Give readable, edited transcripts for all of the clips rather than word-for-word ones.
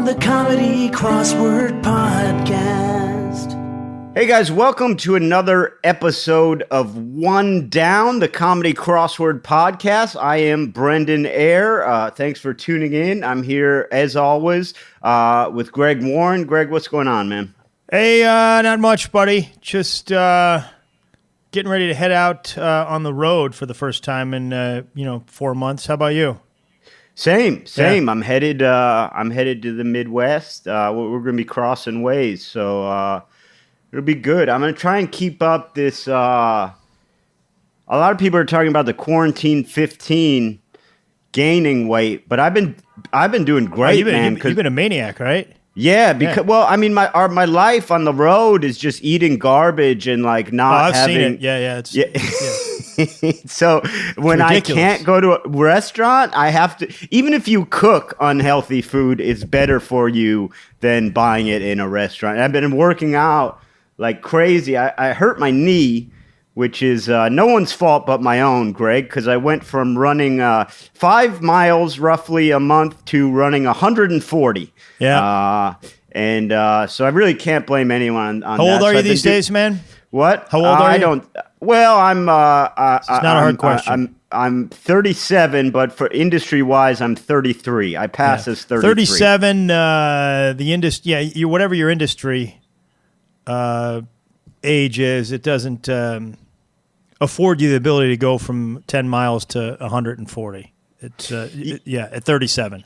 the Comedy Crossword Podcast. Hey guys, welcome to another episode of One Down, the Comedy Crossword Podcast. I am Brendan Eyre. Thanks for tuning in. I'm here, as always, with Greg Warren. Greg, what's going on, man? Hey, not much, buddy. Just getting ready to head out on the road for the first time in 4 months. How about you? Same. Yeah. I'm headed to the Midwest. We're going to be crossing ways, so it'll be good. I'm going to try and keep up this. A lot of people are talking about the quarantine 15 gaining weight, but I've been doing great, man. You've been a maniac, right? Yeah, because my life on the road is just eating garbage and like not having. Seen it. Yeah. So when I can't go to a restaurant, I have to. Even if you cook unhealthy food, it's better for you than buying it in a restaurant. I've been working out like crazy. I hurt my knee, which is no one's fault but my own, Greg, because I went from running 5 miles roughly a month to running 140. Yeah. So I really can't blame anyone on that. How old are So you these days, man? What? How old are you? I don't. Well, I'm. It's not a hard question. I'm 37, but for industry-wise, I'm 33. I pass as 33. 37. The industry. Yeah, you whatever your industry age is, it doesn't afford you the ability to go from 10 miles to 140. It's at 37.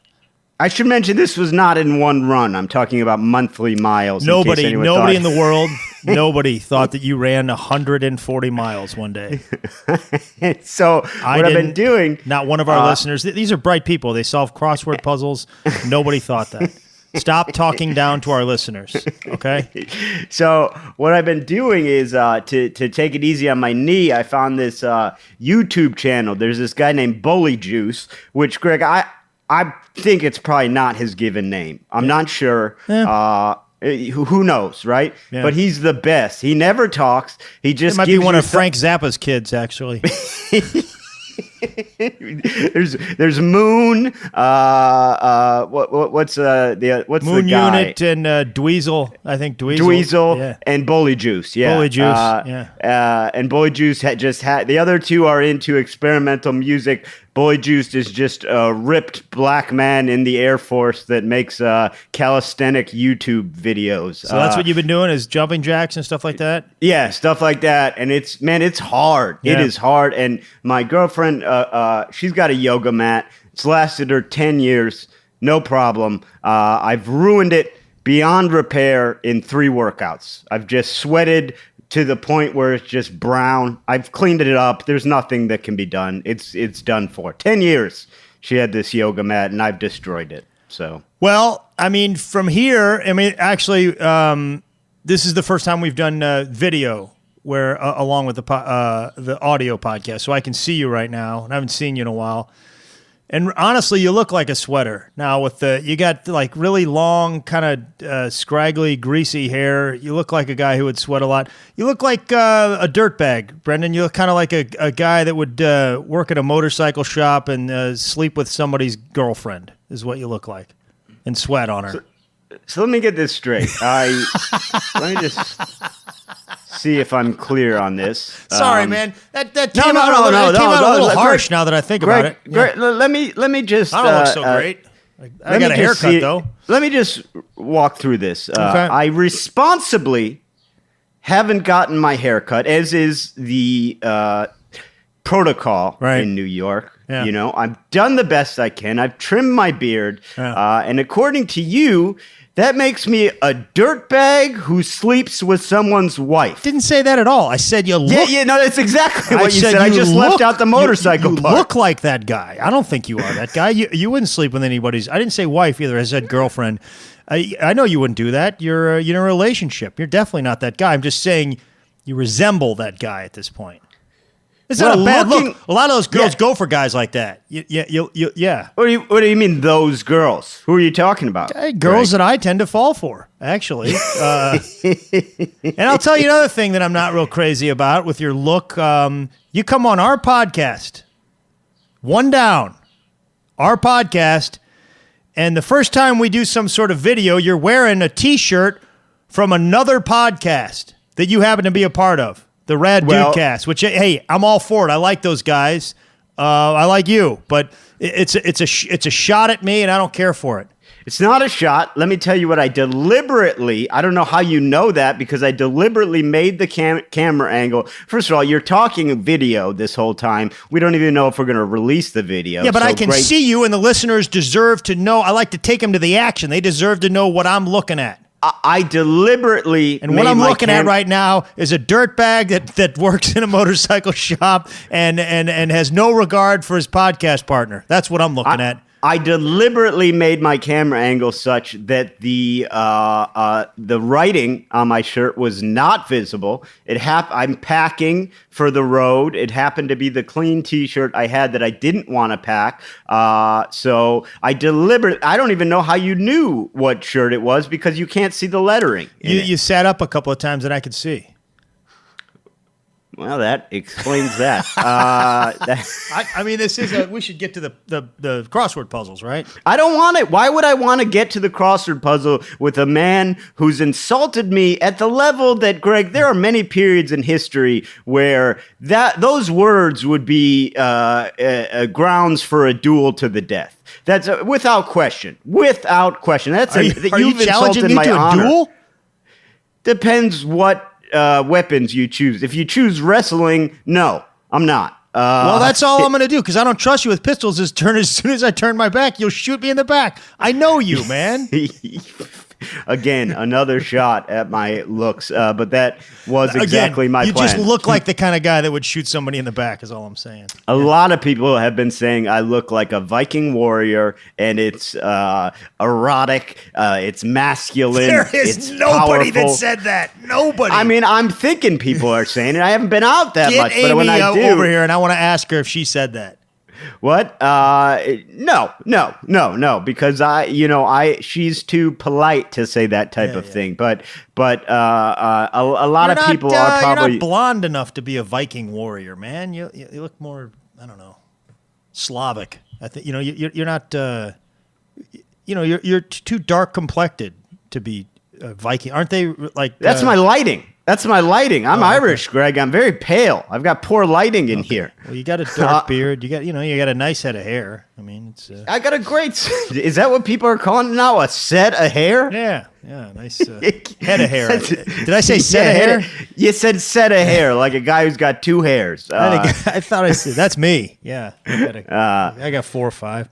I should mention this was not in one run. I'm talking about monthly miles. Nobody in the world, nobody thought that you ran 140 miles one day. So what I've been doing... Not one of our listeners. These are bright people. They solve crossword puzzles. Nobody thought that. Stop talking down to our listeners, okay? So what I've been doing is to take it easy on my knee, I found this YouTube channel. There's this guy named Bully Juice, which, Greg, I think it's probably not his given name. I'm not sure. Yeah. Who knows, right? Yeah. But he's the best. He never talks. He just It might be one of Frank Zappa's kids, actually. There's Moon. What's Moon the guy? Unit and Dweezil. I think Dweezil and Bully Juice. Yeah, Bully Juice. And Bully Juice had the other two are into experimental music. Bully Juice is just a ripped black man in the Air Force that makes calisthenic YouTube videos. So that's what you've been doing, is jumping jacks and stuff like that? Yeah, stuff like that. And it's hard. Yeah. It is hard. And my girlfriend, she's got a yoga mat. It's lasted her 10 years. No problem. I've ruined it beyond repair in 3 workouts. I've just sweated to the point where it's just brown. I've cleaned it up. There's nothing that can be done. It's done for. 10 years she had this yoga mat, and I've destroyed it. So, well, I mean, from here, actually, this is the first time we've done video where along with the audio podcast, so I can see you right now, and I haven't seen you in a while. And honestly, you look like a sweater now. You got like really long, kind of scraggly, greasy hair. You look like a guy who would sweat a lot. You look like a dirtbag, Brendan. You look kind of like a guy that would work at a motorcycle shop and sleep with somebody's girlfriend. Is what you look like, and sweat on her. So let me get this straight. Let me just see if I'm clear on this. Sorry, man. That came out a little harsh. Now that I think about it. Greg, let me just. I don't look so great. I got a haircut though. Let me just walk through this. Okay. I responsibly haven't gotten my haircut, as is the protocol in New York. Yeah. You know, I've done the best I can. I've trimmed my beard, and according to you, that makes me a dirtbag who sleeps with someone's wife. Didn't say that at all. I said you look. Yeah, no, that's exactly what you said. I just left out the motorcycle you part. Look like that guy. I don't think you are that guy. You wouldn't sleep with anybody's. I didn't say wife either. I said girlfriend. I know you wouldn't do that. You're in a relationship. You're definitely not that guy. I'm just saying you resemble that guy at this point. It's not a bad look. A lot of those girls go for guys like that. Yeah. What do you mean, those girls? Who are you talking about? Girls that I tend to fall for, actually. And I'll tell you another thing that I'm not real crazy about with your look. You come on our podcast, One Down, our podcast, And the first time we do some sort of video, you're wearing a T-shirt from another podcast that you happen to be a part of, the Rad Dudecast, which, hey, I'm all for it. I like those guys. I like you, but it's a shot at me, and I don't care for it. It's not a shot. Let me tell you what I don't know how you know that, because I deliberately made the camera angle. First of all, you're talking video this whole time. We don't even know if we're going to release the video. Yeah, but I can see you, and the listeners deserve to know. I like to take them to the action. They deserve to know what I'm looking at. I deliberately and what I'm looking at right now is a dirtbag that works in a motorcycle shop and has no regard for his podcast partner. That's what I'm looking at. I deliberately made my camera angle such that the writing on my shirt was not visible. I'm packing for the road. It happened to be the clean T-shirt I had that I didn't want to pack. So I don't even know how you knew what shirt it was, because you can't see the lettering. You sat up a couple of times and I could see. Well, that explains that. I mean, we should get to the crossword puzzles, right? I don't want it. Why would I want to get to the crossword puzzle with a man who's insulted me at the level that, Greg, there are many periods in history where those words would be grounds for a duel to the death. That's without question. Without question. Are you challenging me to a duel? Depends what weapons you choose. If you choose wrestling, no, I'm not. Well, that's all I'm going to do, because I don't trust you with pistols. As soon as I turn my back, you'll shoot me in the back. I know you, man. Again, another shot at my looks, but that was exactly my plan. You just look like the kind of guy that would shoot somebody in the back, is all I'm saying. A lot of people have been saying I look like a Viking warrior, and it's erotic, it's masculine. There is nobody powerful. that said that. Nobody. I mean, I'm thinking people are saying it. I haven't been out that much, Amy but when I do, over here, and I want to ask her if she said that. What? No, because she's too polite to say that type of thing. But a lot of people are probably you're not blonde enough to be a Viking warrior, man. You look more, I don't know, Slavic. I think you're not. You're too dark complected to be a Viking, aren't they? Like that's my lighting. That's my lighting. I'm Irish, Greg. I'm very pale. I've got poor lighting in here. Well, you got a dark beard. You got a nice head of hair. I mean, it's. I got a great. Is that what people are calling it now? A set of hair? Yeah, nice head of hair. Did I say set of hair? You said set of hair, like a guy who's got two hairs. I thought I said that's me. Yeah, I got 4 or 5.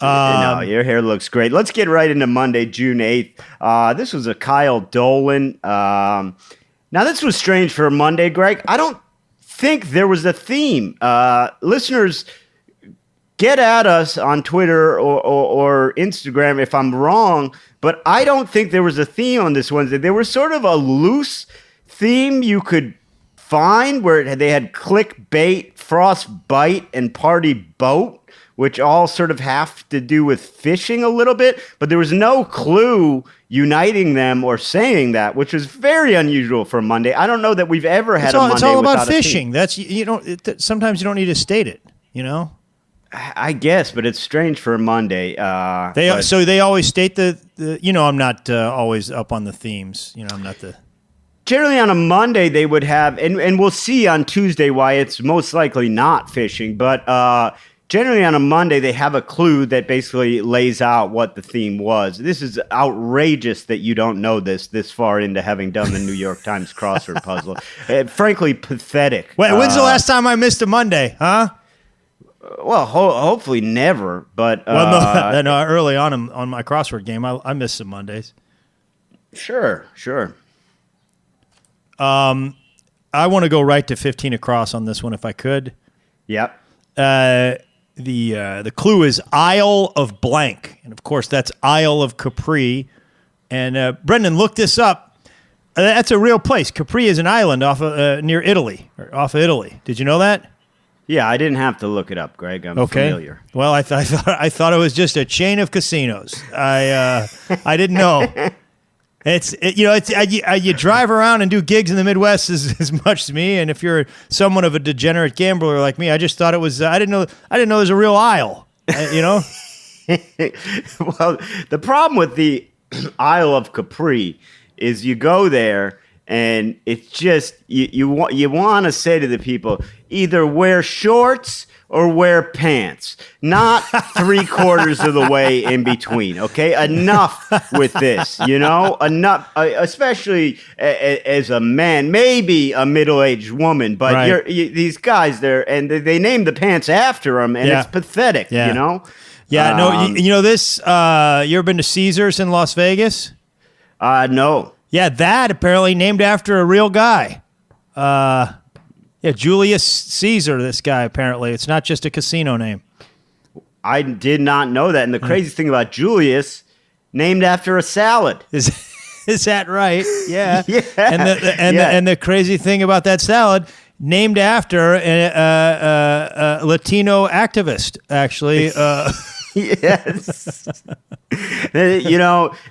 No, your hair looks great. Let's get right into Monday, June 8th. This was a Kyle Dolan. Now, this was strange for a Monday, Greg. I don't think there was a theme. Listeners, get at us on Twitter or Instagram if I'm wrong, but I don't think there was a theme on this Wednesday. There was sort of a loose theme you could find where they had clickbait, frostbite, and party boat, which all sort of have to do with fishing a little bit, but there was no clue uniting them or saying that, which was very unusual for Monday. I don't know that we've ever had a Monday without a theme. It's all about fishing. That's sometimes you don't need to state it, I guess, but it's strange for a Monday. So they always state the I'm not always up on the themes. I'm not the. Generally on a Monday they would have, and we'll see on Tuesday why it's most likely not fishing, but generally on a Monday they have a clue that basically lays out what the theme was. This is outrageous that you don't know this far into having done the New York Times crossword puzzle. Frankly, pathetic. When's the last time I missed a Monday, huh? Well, hopefully never, but... no, early on my crossword game, I missed some Mondays. Sure. I want to go right to 15 across on this one if I could. Yep. The clue is Isle of Blank, and of course that's Isle of Capri. And Brendan, look this up. That's a real place. Capri is an island off near Italy, or off of Italy. Did you know that? Yeah, I didn't have to look it up, Greg. I'm familiar. Well, I thought it was just a chain of casinos. I didn't know. You drive around and do gigs in the Midwest as much as me, and if you're somewhat of a degenerate gambler like me, I just thought it was. I didn't know it was a real isle. Well, the problem with the Isle of Capri is you go there and it's just you want to say to the people either wear shorts or wear pants, not 3/4 of the way in between. Okay, enough with this. Enough, especially as a man, maybe a middle-aged woman, but right. these guys there, and they named the pants after them, and it's pathetic. Yeah. Yeah, no, you know this. You ever been to Caesars in Las Vegas? No. Yeah, that apparently named after a real guy. Yeah, Julius Caesar, this guy, apparently. It's not just a casino name. I did not know that. And the crazy thing about Julius, named after a salad. Is that right? Yeah. Yeah. And the crazy thing about that salad, named after a Latino activist, actually. Yes.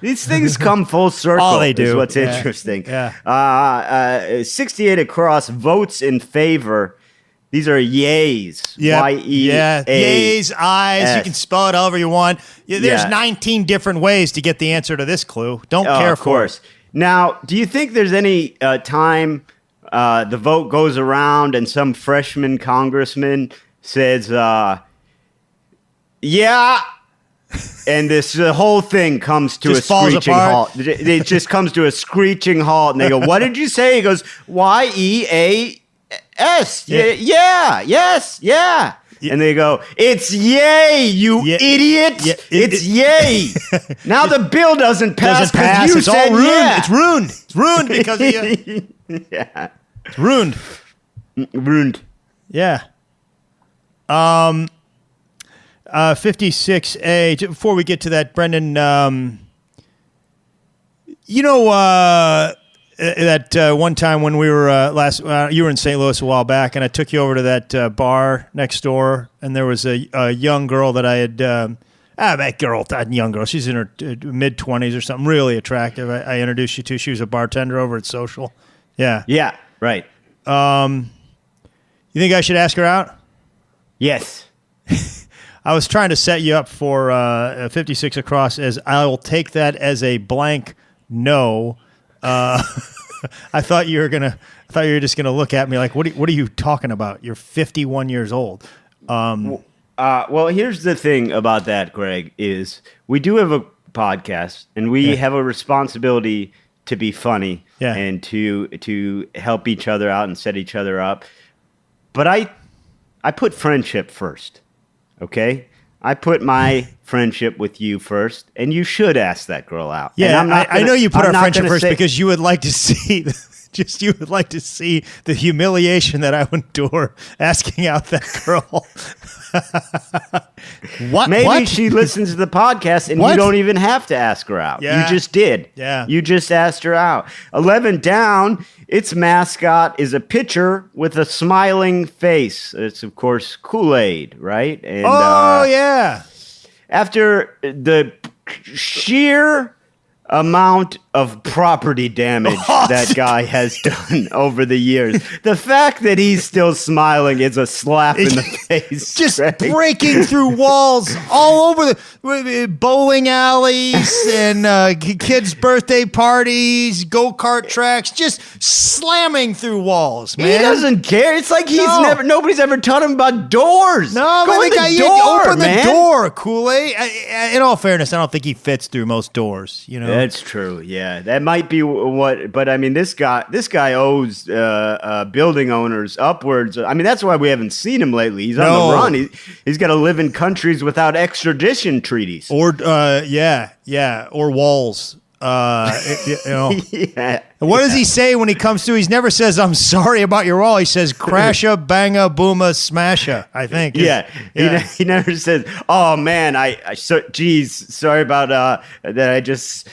These things come full circle. All they do. Is what's interesting. Yeah. 68 across votes in favor. These are yays. Yeah. Y-E-A. Yeah. Yays, eyes. You can spell it however you want. There's 19 different ways to get the answer to this clue. Don't care of course. Now, do you think there's any time the vote goes around and some freshman congressman says, yeah, and the whole thing comes to just a screeching halt. It just comes to a screeching halt, and they go, "What did you say?" He goes, "Y-E-A-S." Yeah, yes, yeah. And they go, "It's yay, you idiot! Yeah, it's yay." Now the bill doesn't pass because you it's said all ruined. yeah. It's ruined. It's ruined because of you. Yeah, It's ruined. Ruined. Yeah. 56A. Before we get to that, Brendan, that one time when we were you were in St. Louis a while back, and I took you over to that bar next door, and there was a young girl that I had. Young girl. She's in her mid-20s or something, really attractive. I introduced you to. She was a bartender over at Social. Yeah. Yeah, right. You think I should ask her out? Yes. I was trying to set you up for 56 across as I will take that as a blank no. I thought you were just gonna look at me like, what are you talking about? You're 51 years old. Well, here's the thing about that, Greg, is we do have a podcast and we have a responsibility to be funny and to help each other out and set each other up. But I put friendship first. Okay, I put my friendship with you first, and you should ask that girl out. Yeah, I know you put our friendship first because you would like to see, you would like to see the humiliation that I would endure asking out that girl. Maybe she listens to the podcast, and you don't even have to ask her out. Yeah. You just did. Yeah, you just asked her out. 11 down. Its mascot is a pitcher with a smiling face. It's, of course, Kool-Aid, right? And, yeah. After the sheer amount of property damage that guy has done over the years, the fact that he's still smiling is a slap in the face. Just breaking through walls all over the bowling alleys and kids' birthday parties, go-kart tracks, just slamming through walls, man. He doesn't care. It's like nobody's ever taught him about doors. No, Go man, in the door, open man. the door, Kool-Aid. In all fairness, I don't think he fits through most doors, That's true. Yeah, that might be what. But I mean, this guy owes building owners upwards. I mean, that's why we haven't seen him lately. He's on the run. He's got to live in countries without extradition treaties. Or or walls. Yeah. What does he say when he comes through? He never says, "I'm sorry about your wall." He says, "Crasha, banga, booma, smasha." I think. Yeah. He never says, "Oh man, sorry about that. I just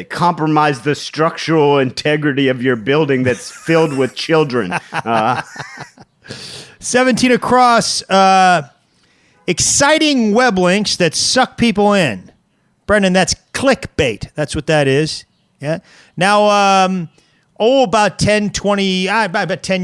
compromised the structural integrity of your building that's filled with children." 17 across. Exciting web links that suck people in. Brendan, that's clickbait. That's what that is. Yeah. Now, about 10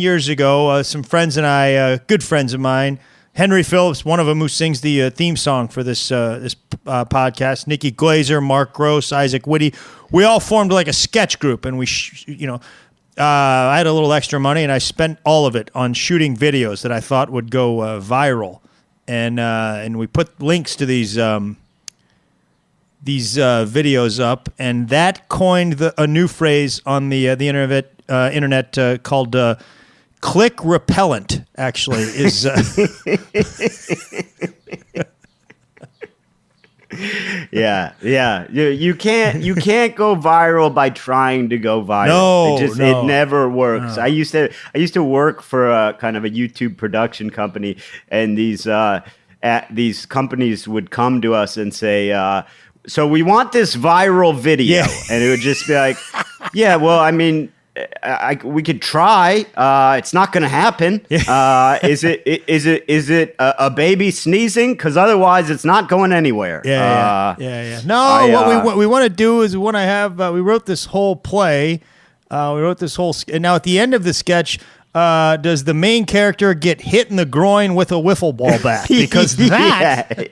years ago, some friends and I, good friends of mine, Henry Phillips, one of them who sings the theme song for this podcast. Nikki Glazer, Mark Gross, Isaac Whitty. We all formed like a sketch group, and I had a little extra money, and I spent all of it on shooting videos that I thought would go viral, and we put links to these videos up, and that coined a new phrase on the internet called click repellent. Actually, is yeah. You can't go viral by trying to go viral. It never works. No. I used to work for a kind of a YouTube production company, and these companies would come to us and say, so we want this viral video. Yeah. And it would just be like, yeah, well, I mean, we could try. It's not going to happen. Is it a baby sneezing? Because otherwise, it's not going anywhere. Yeah. No, what we want to do is we want to have. We wrote this whole play. And now at the end of the sketch. Does the main character get hit in the groin with a wiffle ball bat? Because that...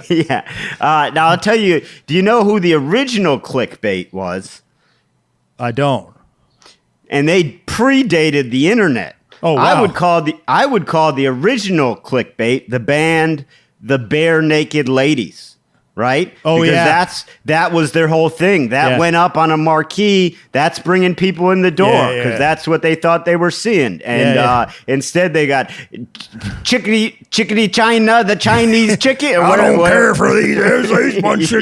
Yeah. Now, I'll tell you, do you know who the original clickbait was? I don't. And they predated the internet. Oh, wow. I would call the original clickbait the band The Bare Naked Ladies. Right? Oh, because that was their whole thing. That went up on a marquee. That's bringing people in the door because that's what they thought they were seeing. And instead they got chickadee China, the Chinese chicken. I don't care for these.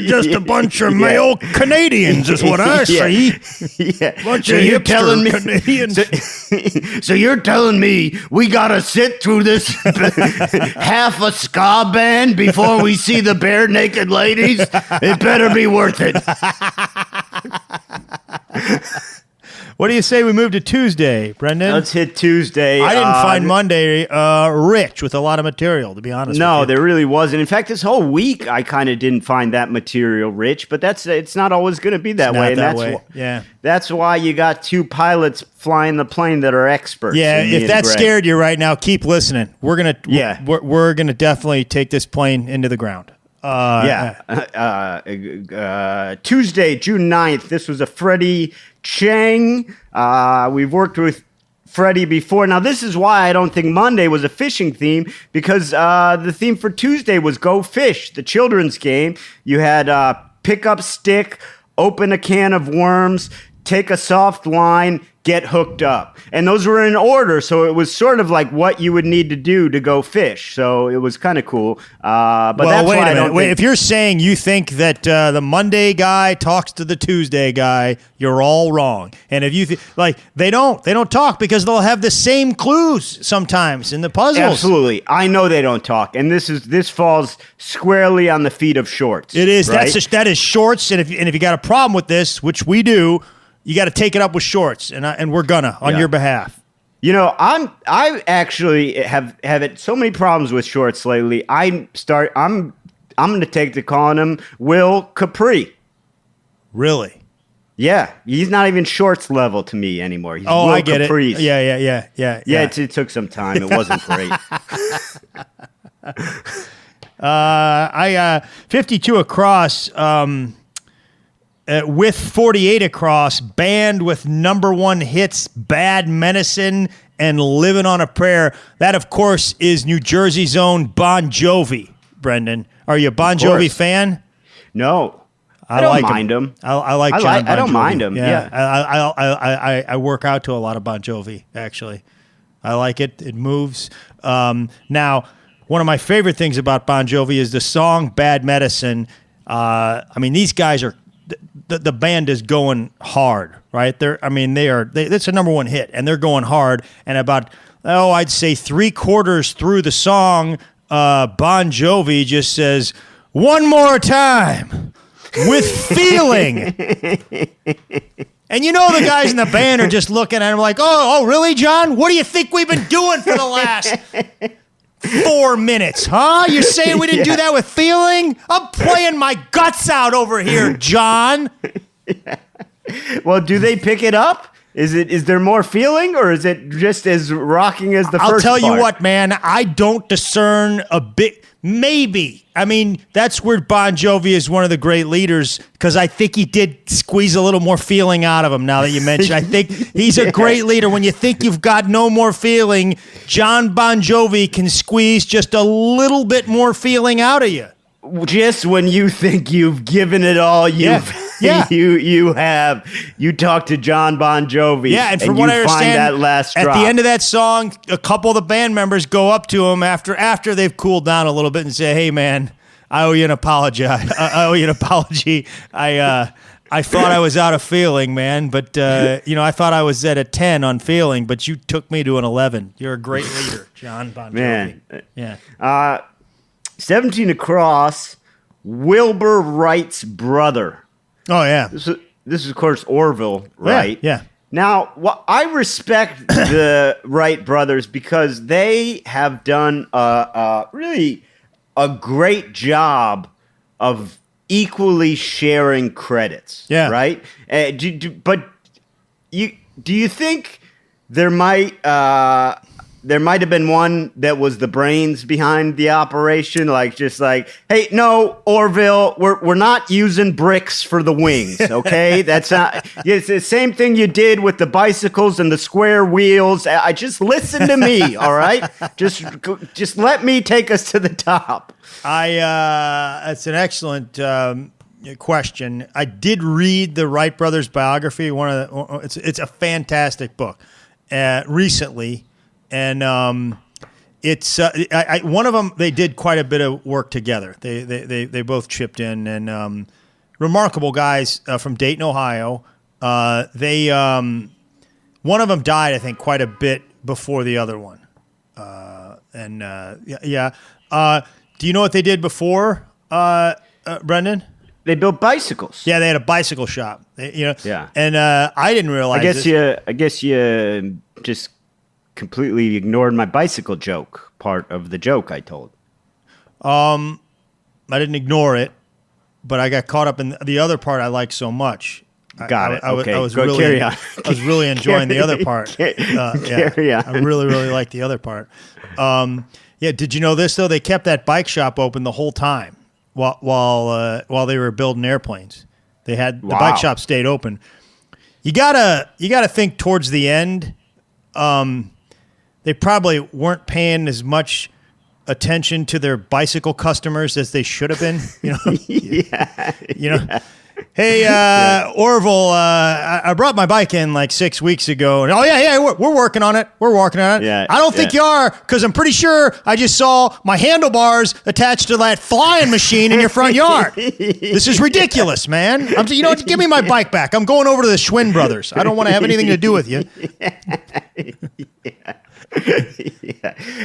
Just a bunch of male Canadians is what I see. Bunch of you're telling me Canadians. So you're telling me we got to sit through this half a ska band before we see the Bare Naked Ladies? It better be worth it. What do you say we move to Tuesday, Brendan? Let's hit Tuesday. I didn't find Monday rich with a lot of material, to be honest with you. No, there really wasn't. In fact, this whole week, I kind of didn't find that material rich, but it's not always going to be that way. That's why you got two pilots flying the plane that are experts. Yeah, if that scared you right now, keep listening. We're gonna definitely take this plane into the ground. Tuesday, June 9th. This was a Freddie Chang. We've worked with Freddie before. Now, this is why I don't think Monday was a fishing theme, because the theme for Tuesday was Go Fish, the children's game. You had pick up stick, open a can of worms, take a soft line, get hooked up. And those were in order, so it was sort of like what you would need to do to go fish. So it was kind of cool. If you're saying you think that the Monday guy talks to the Tuesday guy, you're all wrong. And if you they don't talk because they'll have the same clues sometimes in the puzzles. Absolutely. I know they don't talk. And this falls squarely on the feet of Shorts. It is. Right? That is Shorts. And if you got a problem with this, which we do, you got to take it up with Shorts, and we're gonna on your behalf. You know, I actually have had so many problems with Shorts lately. I'm gonna take to calling him Will Capri. Really? Yeah, he's not even Shorts level to me anymore. He's Will I get Caprice. It. Yeah. It took some time. It wasn't great. 52 across. With 48 across, band with #1 hits, Bad Medicine and Living on a Prayer. That, of course, is New Jersey's own Bon Jovi, Brendan. Are you a Bon Jovi fan? No. I don't mind him. I like John Bon Jovi. I don't mind him, yeah. I work out to a lot of Bon Jovi, actually. I like it. It moves. Now, one of my favorite things about Bon Jovi is the song Bad Medicine. These guys are... The band is going hard, right? It's a #1 hit, and they're going hard. And about, I'd say 3/4 through the song, Bon Jovi just says, "One more time, with feeling." And the guys in the band are just looking at him like, oh, really, John? What do you think we've been doing for the last 4 minutes, huh? You're saying we didn't do that with feeling? I'm playing my guts out over here, John. Well, do they pick it up? Is there more feeling, or is it just as rocking as the first? I'll tell part? you what, man. I don't discern a bit. Maybe. I mean, that's where Bon Jovi is one of the great leaders, because I think he did squeeze a little more feeling out of him. Now that you mention, I think he's a great leader. When you think you've got no more feeling, John Bon Jovi can squeeze just a little bit more feeling out of you. Just when you think you've given it all, you talk to John Bon Jovi. Yeah, and from what I understand, that last drop. At the end of that song, a couple of the band members go up to him after they've cooled down a little bit and say, "Hey, man, I owe you an apology. I owe you an apology. I thought I was out of feeling, man, but I thought I was at a 10 on feeling, but you took me to an 11. You're a great leader, John Bon Jovi." Man, yeah. 17 across, Wilbur Wright's brother. Oh, yeah. This is of course, Orville Wright. Yeah. Now, I respect the Wright brothers because they have done really a great job of equally sharing credits. Yeah. Right? But do you think there might have been one that was the brains behind the operation, hey, no, Orville, we're not using bricks for the wings, okay? That's not. It's the same thing you did with the bicycles and the square wheels. I just listen to me, all right? Just let me take us to the top. That's an excellent question. I did read the Wright brothers biography. It's a fantastic book. Recently. And it's one of them. They did quite a bit of work together. They both chipped in, and remarkable guys from Dayton, Ohio. One of them died, I think, quite a bit before the other one. Do you know what they did before, Brendan? They built bicycles. Yeah, they had a bicycle shop. Yeah. And I didn't realize. I guess you just completely ignored my bicycle joke part of the joke I told. I didn't ignore it, but I got caught up in the other part I like so much. Got it. Okay. I was carry on. I was really enjoying the other part. Carry on. I really, really liked the other part. Did you know this though? They kept that bike shop open the whole time while they were building airplanes. They had the bike shop stayed open. You gotta think towards the end. They probably weren't paying as much attention to their bicycle customers as they should have been. Hey, Orville, I brought my bike in like 6 weeks ago. And, we're working on it. We're working on it. Yeah, I don't think you are, because I'm pretty sure I just saw my handlebars attached to that flying machine in your front yard. This is ridiculous, man. Give me my bike back. I'm going over to the Schwinn brothers. I don't want to have anything to do with you. Yeah.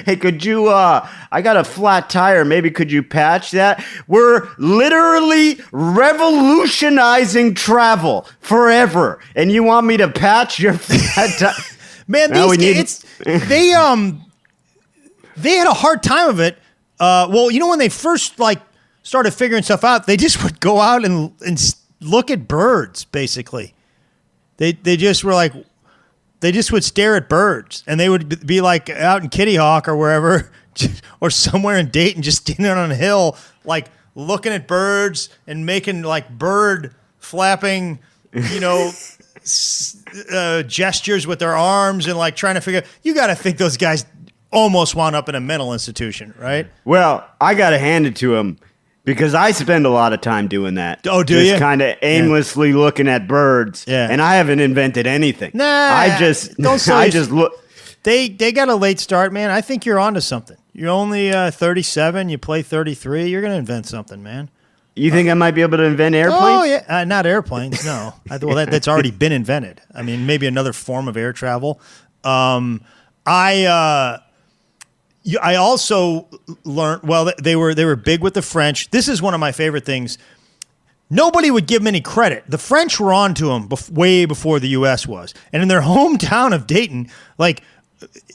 Hey, could you, I got a flat tire. Maybe could you patch that? We're literally revolutionizing travel forever. And you want me to patch your flat tire? Man, they had a hard time of it. When they first started figuring stuff out, they just would go out and look at birds, basically. They just were like, they just would stare at birds, and they would be like out in Kitty Hawk or wherever, or somewhere in Dayton, just standing on a hill, like looking at birds and making like bird flapping, gestures with their arms and like trying to figure. You got to think those guys almost wound up in a mental institution, right? Well, I got to hand it to them. Because I spend a lot of time doing that. Oh, do you? Just kind of aimlessly looking at birds. Yeah. And I haven't invented anything. Nah. I just look. They got a late start, man. I think you're onto something. You're only 37. You play 33. You're going to invent something, man. You think I might be able to invent airplanes? Oh, yeah. Not airplanes, no. That's already been invented. I mean, maybe another form of air travel. I also learned, they were big with the French. This is one of my favorite things. Nobody would give them any credit. The French were on to them way before the U.S. was. And in their hometown of Dayton, like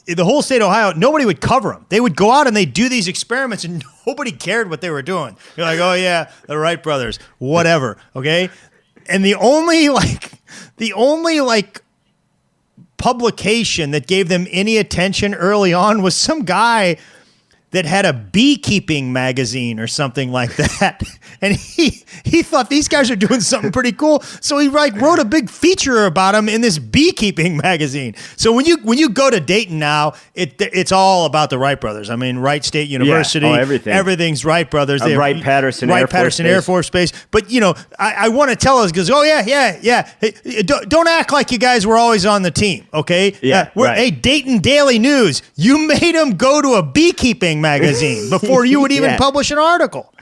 the whole state of Ohio, nobody would cover them. They would go out and they'd do these experiments and nobody cared what they were doing. You're like, oh yeah, the Wright brothers, whatever, okay? And the only publication that gave them any attention early on was some guy that had a beekeeping magazine or something like that. And he thought these guys are doing something pretty cool. So he wrote a big feature about them in this beekeeping magazine. So when you go to Dayton now, it's all about the Wright brothers. I mean, Wright State University, everything. Everything's Wright brothers. Wright-Patterson Air Force Base. But, I want to tell us, because, hey, don't act like you guys were always on the team, okay? Yeah, Hey, Dayton Daily News, you made them go to a beekeeping magazine before you would even publish an article.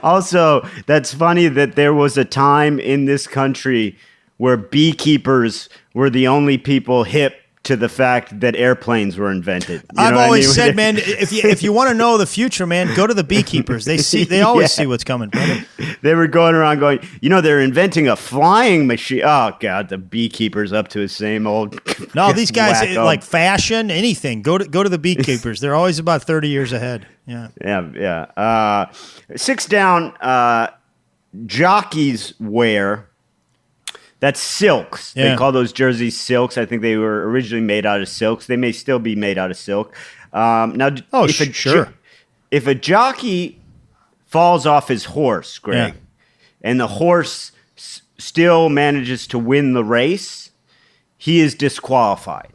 Also, that's funny that there was a time in this country where beekeepers were the only people hip to the fact that airplanes were invented. I've always said, man, if you want to know the future, man, go to the beekeepers. They always see what's coming, brother. They were going around going, they're inventing a flying machine. Oh God, the beekeepers up to the same old. No, these guys like fashion, anything. Go to the beekeepers. They're always about 30 years ahead. Yeah. Yeah. 6 down. Jockeys wear. That's silks. Yeah. They call those jerseys silks. I think they were originally made out of silks. They may still be made out of silk. If a jockey falls off his horse, Greg, and the horse still manages to win the race, he is disqualified.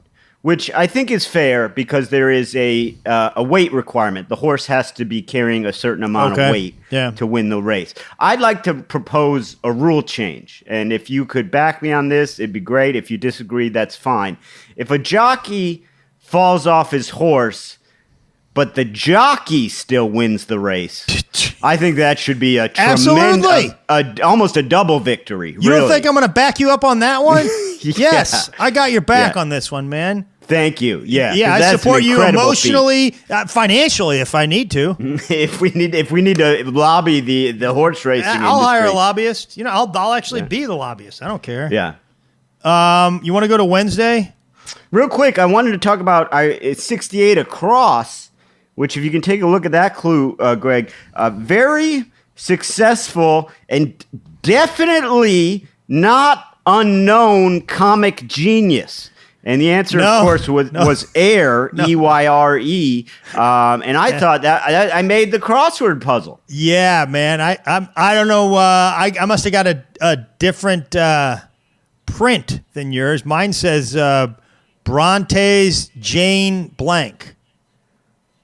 Which I think is fair because there is a weight requirement. The horse has to be carrying a certain amount of weight to win the race. I'd like to propose a rule change. And if you could back me on this, it'd be great. If you disagree, that's fine. If a jockey falls off his horse, but the jockey still wins the race, I think that should be a tremendous, almost a double victory. You don't think I'm going to back you up on that one? Yeah. Yes, I got your back on this one, man. Thank you. Yeah, I support you emotionally, financially, if I need to. if we need to lobby the horse racing industry. I'll hire a lobbyist. I'll actually be the lobbyist. I don't care. Yeah. You want to go to Wednesday? Real quick, I wanted to talk about it's 68 across, which if you can take a look at that clue, Greg, very successful and definitely not unknown comic genius. And the answer, of course, was Eyre, E-Y-R-E. And I thought that I made the crossword puzzle. Yeah, man. I don't know. I must have got a different print than yours. Mine says Bronte's Jane Blank.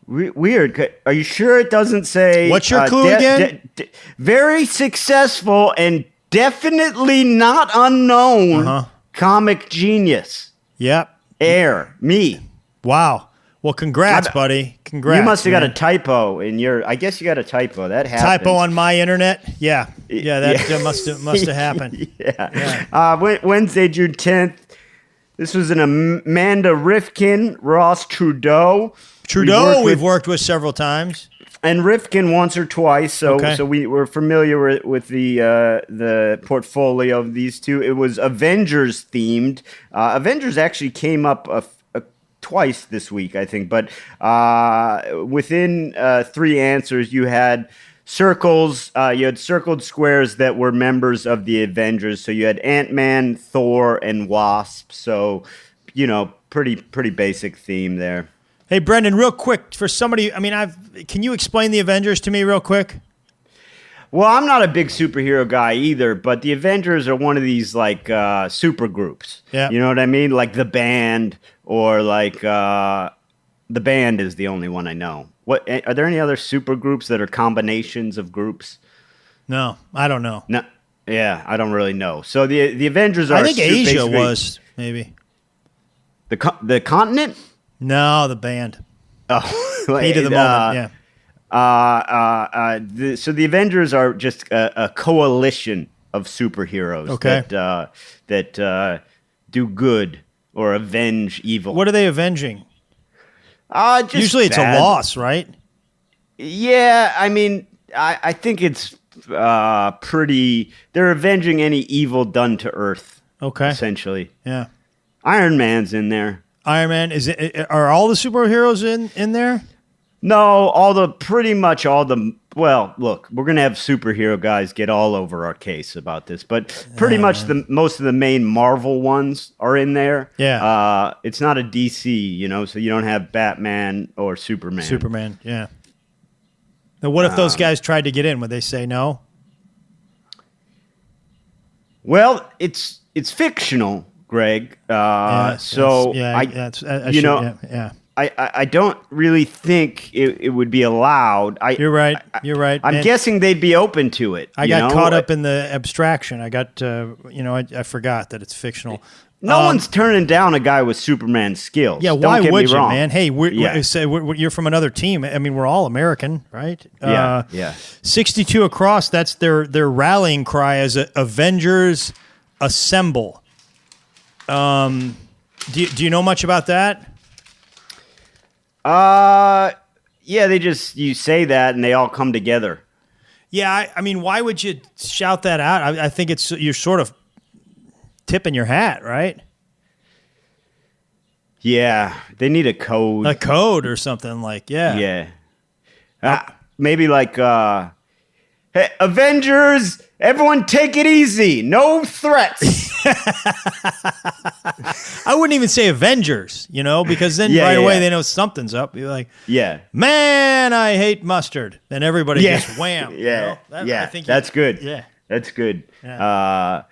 Weird. Are you sure it doesn't say... What's your clue again? Very successful and definitely not unknown comic genius. Yep. Eyre. Me. Wow. Well, congrats, buddy. Congrats. You must have got a typo in your... I guess you got a typo. That happens. Typo on my internet? Yeah. Yeah, that must have happened. Yeah. Wednesday, June 10th. This was an Amanda Rifkin, Ross Trudeau. We've worked with several times. And Rifkin once or twice, so we were familiar with the portfolio of these two. It was Avengers themed. Avengers actually came up twice this week, I think. But within 3 answers, you had circles. You had circled squares that were members of the Avengers. So you had Ant-Man, Thor, and Wasp. So pretty basic theme there. Hey, Brendan, real quick, for somebody, can you explain the Avengers to me real quick? Well, I'm not a big superhero guy either, but the Avengers are one of these super groups. Yeah. You know what I mean? Like the band, or the band is the only one I know. What are there any other super groups that are combinations of groups? No, I don't know. No, yeah, I don't really know. So the Avengers are. I think Asia was maybe the continent. No, the band. Oh, heat of the moment. Yeah. So the Avengers are just a coalition of superheroes that do good or avenge evil. What are they avenging? Usually it's a loss, right? Yeah, I think it's pretty. They're avenging any evil done to Earth. Okay. Essentially. Yeah. Iron Man's in there. Iron Man are all the superheroes in there? No, pretty much all the well, look, we're going to have superhero guys get all over our case about this, but pretty much most of the main Marvel ones are in there. Yeah. It's not a DC, so you don't have Batman or Superman. Superman, yeah. Now, what if those guys tried to get in? Would they say no? Well, it's fictional, Greg. I don't really think it would be allowed. You're right. I'm guessing they'd be open to it. I got caught up in the abstraction. I got, I forgot that it's fictional. No one's turning down a guy with Superman skills. Yeah, why would you, man? Hey, you're from another team. I mean, we're all American, right? Yeah. 62 across. That's their rallying cry as Avengers Assemble. Do you know much about that? Yeah, you say that and they all come together. Yeah, I mean, why would you shout that out? I think you're sort of tipping your hat, right? Yeah, they need a code. A code or something Yeah. Maybe like, hey, Avengers, everyone take it easy. No threats. I wouldn't even say Avengers, because then right away they know something's up. You're like, man, I hate mustard. Then everybody just wham. Yeah, that's good. Yeah. That's good. Yeah.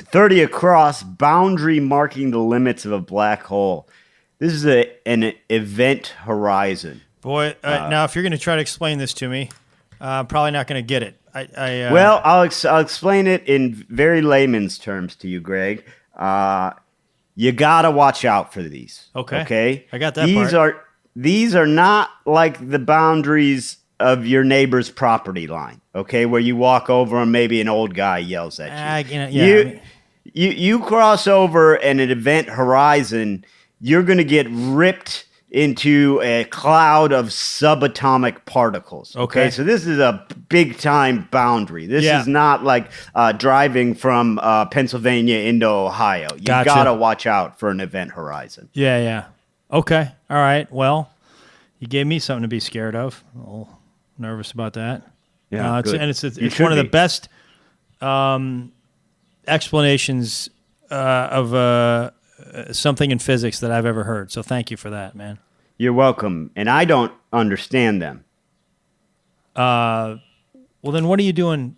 30 across, boundary marking the limits of a black hole. This is an event horizon. Boy, now if you're going to try to explain this to me, I'm probably not going to get it. Well, I'll explain it in very layman's terms to you, Greg. You gotta watch out for these. Okay. I got that. These are not like the boundaries of your neighbor's property line. Okay, where you walk over and maybe an old guy yells at you. You cross over in an event horizon, you're gonna get ripped into a cloud of subatomic particles. Okay, so this is a big-time boundary. This is not like driving from Pennsylvania into Ohio. You got to watch out for an event horizon. Yeah. Okay, all right. Well, you gave me something to be scared of. A little nervous about that. Yeah, it's one of the best explanations of something in physics that I've ever heard. So thank you for that, man. You're welcome. And I don't understand them. Well, then what are you doing?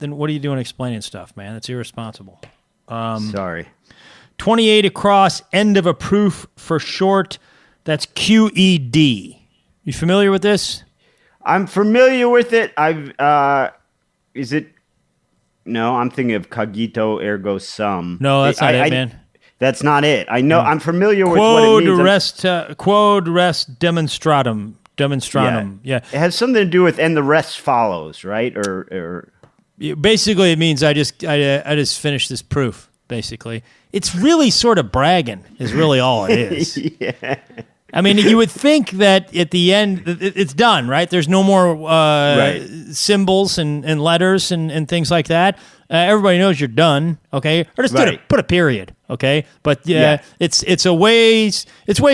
Explaining stuff, man? That's irresponsible. Sorry. 28 across, end of a proof for short. That's QED. You familiar with this? I'm familiar with it. Is it? No, I'm thinking of cogito ergo sum. No, that's not it, man. That's not it. I know. I'm familiar with what it means. Quod rest demonstratum. Yeah. It has something to do with and the rest follows, right? Or basically, it means I just finished this proof. Basically, it's really sort of bragging. Is really all it is. Yeah. I mean, you would think that at the end, it's done, right? There's no more symbols and letters and things like that. Everybody knows you're done, okay? Or just put a period, okay? But it's ways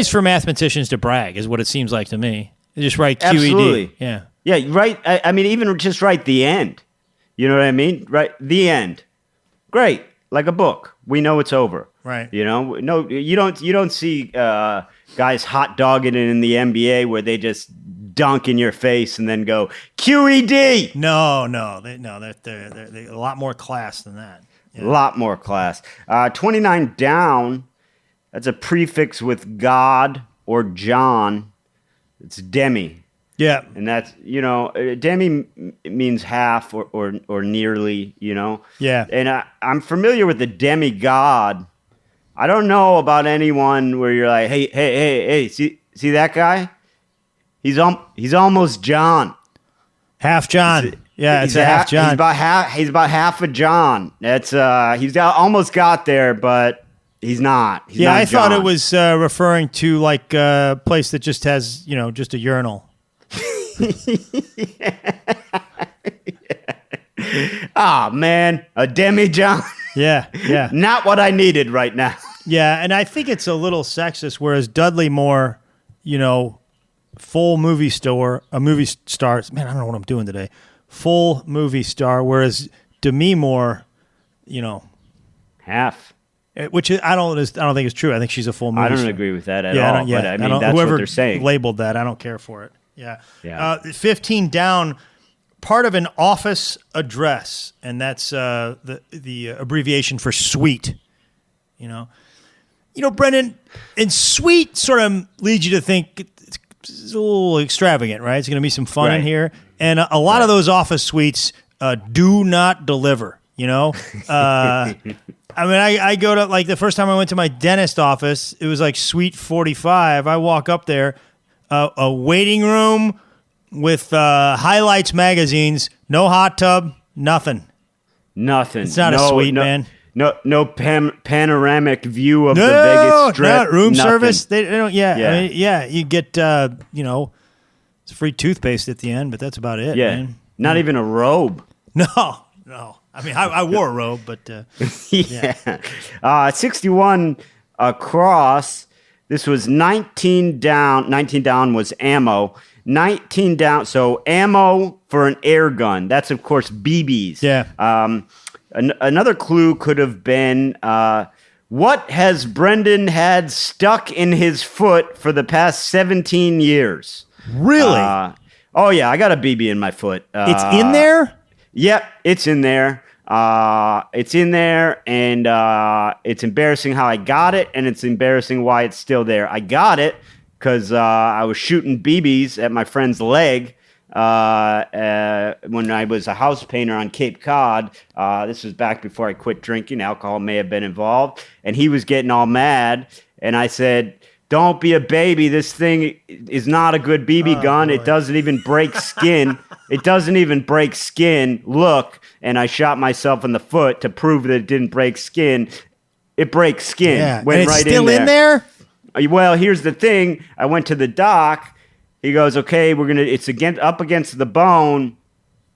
for mathematicians to brag, is what it seems like to me. They just write QED. Absolutely. Yeah. Yeah, right. I mean, even just write the end. You know what I mean? Right, the end. Great, like a book. We know it's over. Right. No, you don't see guys hot dogging it in the NBA where they just dunk in your face and then go QED. No, they're a lot more class than that. Yeah. A lot more class. 29 down. That's a prefix with God or John. It's demi. Yeah, and that's demi means half or nearly. Yeah, and I'm familiar with the demigod. I don't know about anyone where you're like, hey, see that guy? He's almost John. Half John. It's a half John. He's about half a John. That's he's almost got there, but he's not. He's not I John. thought it was referring to like a place that just has just a urinal. Oh man, a demi-John. Yeah. Not what I needed right now. Yeah, and I think it's a little sexist, whereas Dudley Moore, full movie star. Man, I don't know what I'm doing today. Full movie star, whereas Demi Moore, half. Which I don't think is true. I think she's a full movie star. I don't agree with that at all. But I mean, that's what they're saying. Labeled that, I don't care for it. Yeah. Yeah. 15 down, part of an office address, and that's the abbreviation for sweet. Brendan, and sweet sort of leads you to think it's a little extravagant, right? It's going to be some fun in here, and a lot of those office suites do not deliver. I mean, I go to, like, the first time I went to my dentist office, it was like Suite 45. I walk up there, a waiting room with highlights magazines, no hot tub, nothing. Nothing. It's not a suite, man. No panoramic view of the Vegas Strip. No room nothing. service. They don't. Yeah, yeah. I mean, you get it's free toothpaste at the end, but that's about it. Yeah, man. Not even a robe. No. I mean, I wore a robe, but yeah. 61 across. This was 19 down. 19 down was ammo. 19 down. So ammo for an air gun. That's of course BBs. Yeah. Another clue could have been what has Brendan had stuck in his foot for the past 17 years? Really? Oh yeah, I got a BB in my foot. It's in there? Yep, it's in there. It's in there, and it's embarrassing how I got it, and it's embarrassing why it's still there. I got it because I was shooting BBs at my friend's leg when I was a house painter on Cape Cod. This was back before I quit drinking. Alcohol may have been involved, and he was getting all mad, and I said, "Don't be a baby. This thing is not a good BB gun. Boy. It doesn't even break skin. It doesn't even break skin. Look." And I shot myself in the foot to prove that it didn't break skin. It breaks skin. Yeah. Went and it's right still in there. Well, here's the thing. I went to the doc. He goes, "Okay, it's up against the bone.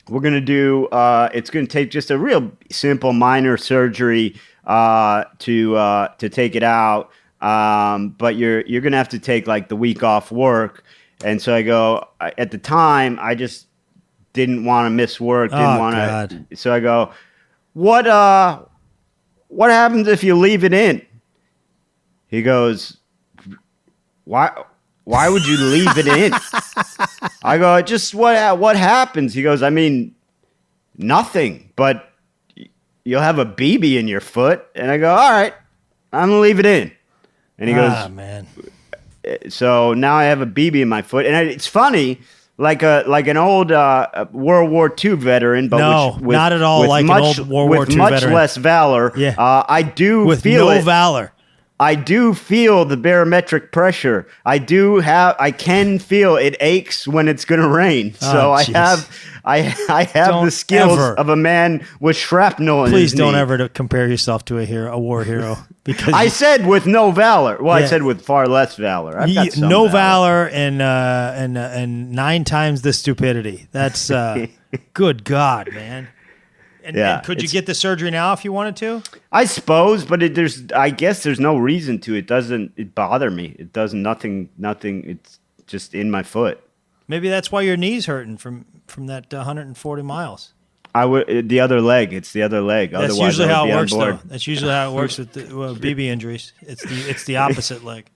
We're gonna do. It's gonna take just a real simple minor surgery to take it out. But you're gonna have to take like the week off work." And so I go. At the time, I just didn't want to miss work. Didn't want to. So I go, what happens if you leave it in? He goes, why would you leave it in? I go, just what happens? He goes, I mean, nothing, but you'll have a BB in your foot. And I go, all right, I'm gonna leave it in. And he goes, man. So now I have a BB in my foot, and it's funny. Like an old World War II veteran, but not at all like an old World War II veteran. With much veteran. less valor. Yeah. I do with feel no valor. I do feel the barometric pressure. I can feel it aches when it's going to rain. So I have the skills of a man with shrapnel in his knee. Please don't ever compare yourself to a war hero. Because I said with no valor. Well, I said with far less valor. I've got some no valor and 9 times the stupidity. That's good God, man. And could you get the surgery now if you wanted to? I suppose, but I guess there's no reason to. It doesn't bother me. It does nothing. It's just in my foot. Maybe that's why your knee's hurting from that 140 miles. The other leg. It's the other leg. That's Otherwise, usually how it works, though. That's usually how it works with BB injuries. It's the opposite leg,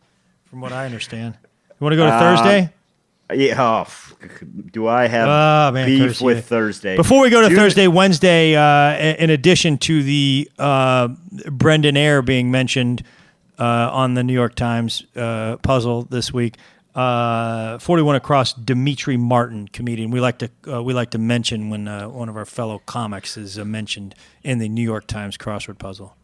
from what I understand. You want to go to Thursday? Yeah. Do I have beef with Thursday? Before we go to Thursday, Wednesday, in addition to the Brendan Eyre being mentioned on the New York Times puzzle this week, 41 across, Dimitri Martin, comedian. We like to mention when one of our fellow comics is mentioned in the New York Times crossword puzzle.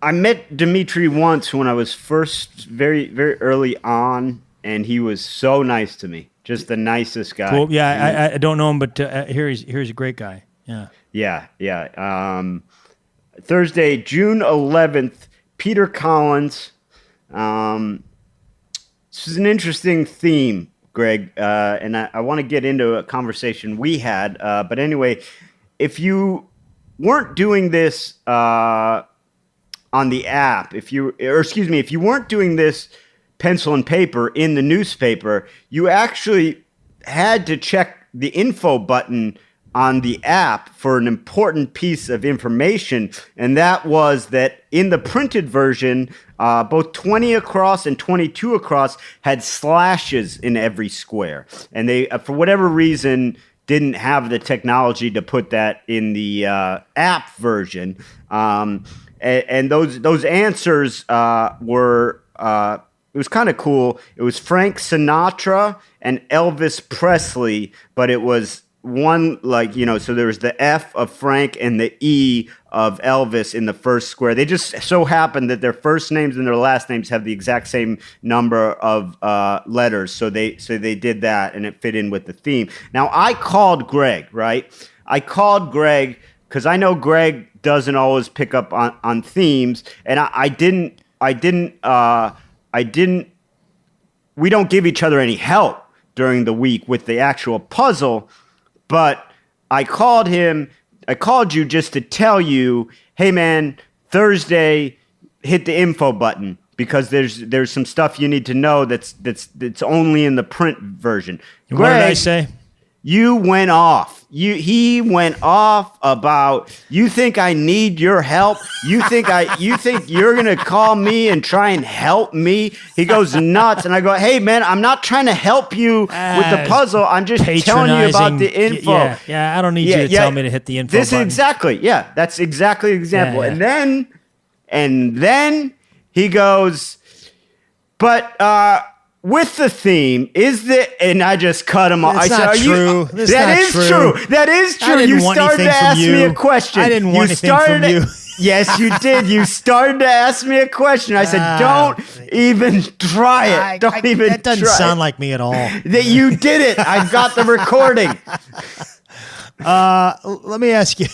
I met Dimitri once when I was first very, very early on, and he was so nice to me. Just the nicest guy. Cool. Yeah, I don't know him, but here's a great guy. Yeah. Yeah. Thursday, June 11th, Peter Collins. This is an interesting theme, Greg, and I want to get into a conversation we had. But anyway, if you weren't doing this on the app, if you weren't doing this pencil and paper in the newspaper, you actually had to check the info button on the app for an important piece of information, and that was that in the printed version, both 20 across and 22 across had slashes in every square, and they, for whatever reason, didn't have the technology to put that in the app version. And those answers were it was kind of cool. It was Frank Sinatra and Elvis Presley, but it was one, like, you know, so there was the F of Frank and the E of Elvis in the first square. They just so happened that their first names and their last names have the exact same number of letters. So they did that, and it fit in with the theme. Now, I called Greg, right? I called Greg because I know Greg doesn't always pick up on themes, and I didn't. We don't give each other any help during the week with the actual puzzle, but I called him. I called you just to tell you, hey man, Thursday, hit the info button because there's some stuff you need to know that's only in the print version. Greg, what did I say? You went off. He went off about, you think I need your help? You think you're gonna call me and try and help me? He goes nuts, and I go, hey man, I'm not trying to help you with the puzzle. I'm just telling you about the info. Yeah, I don't need you to tell me to hit the info button. Exactly. Yeah, that's exactly the example. Yeah. And then he goes, but with the theme, and I just cut him off. That's I said, not true. That is true. That is true. You started to ask me a question. I didn't want anything from you. Yes, you did. You started to ask me a question. I said, don't even try it. Don't even try it. That doesn't sound like me at all. That you did it. I got the recording. Let me ask you.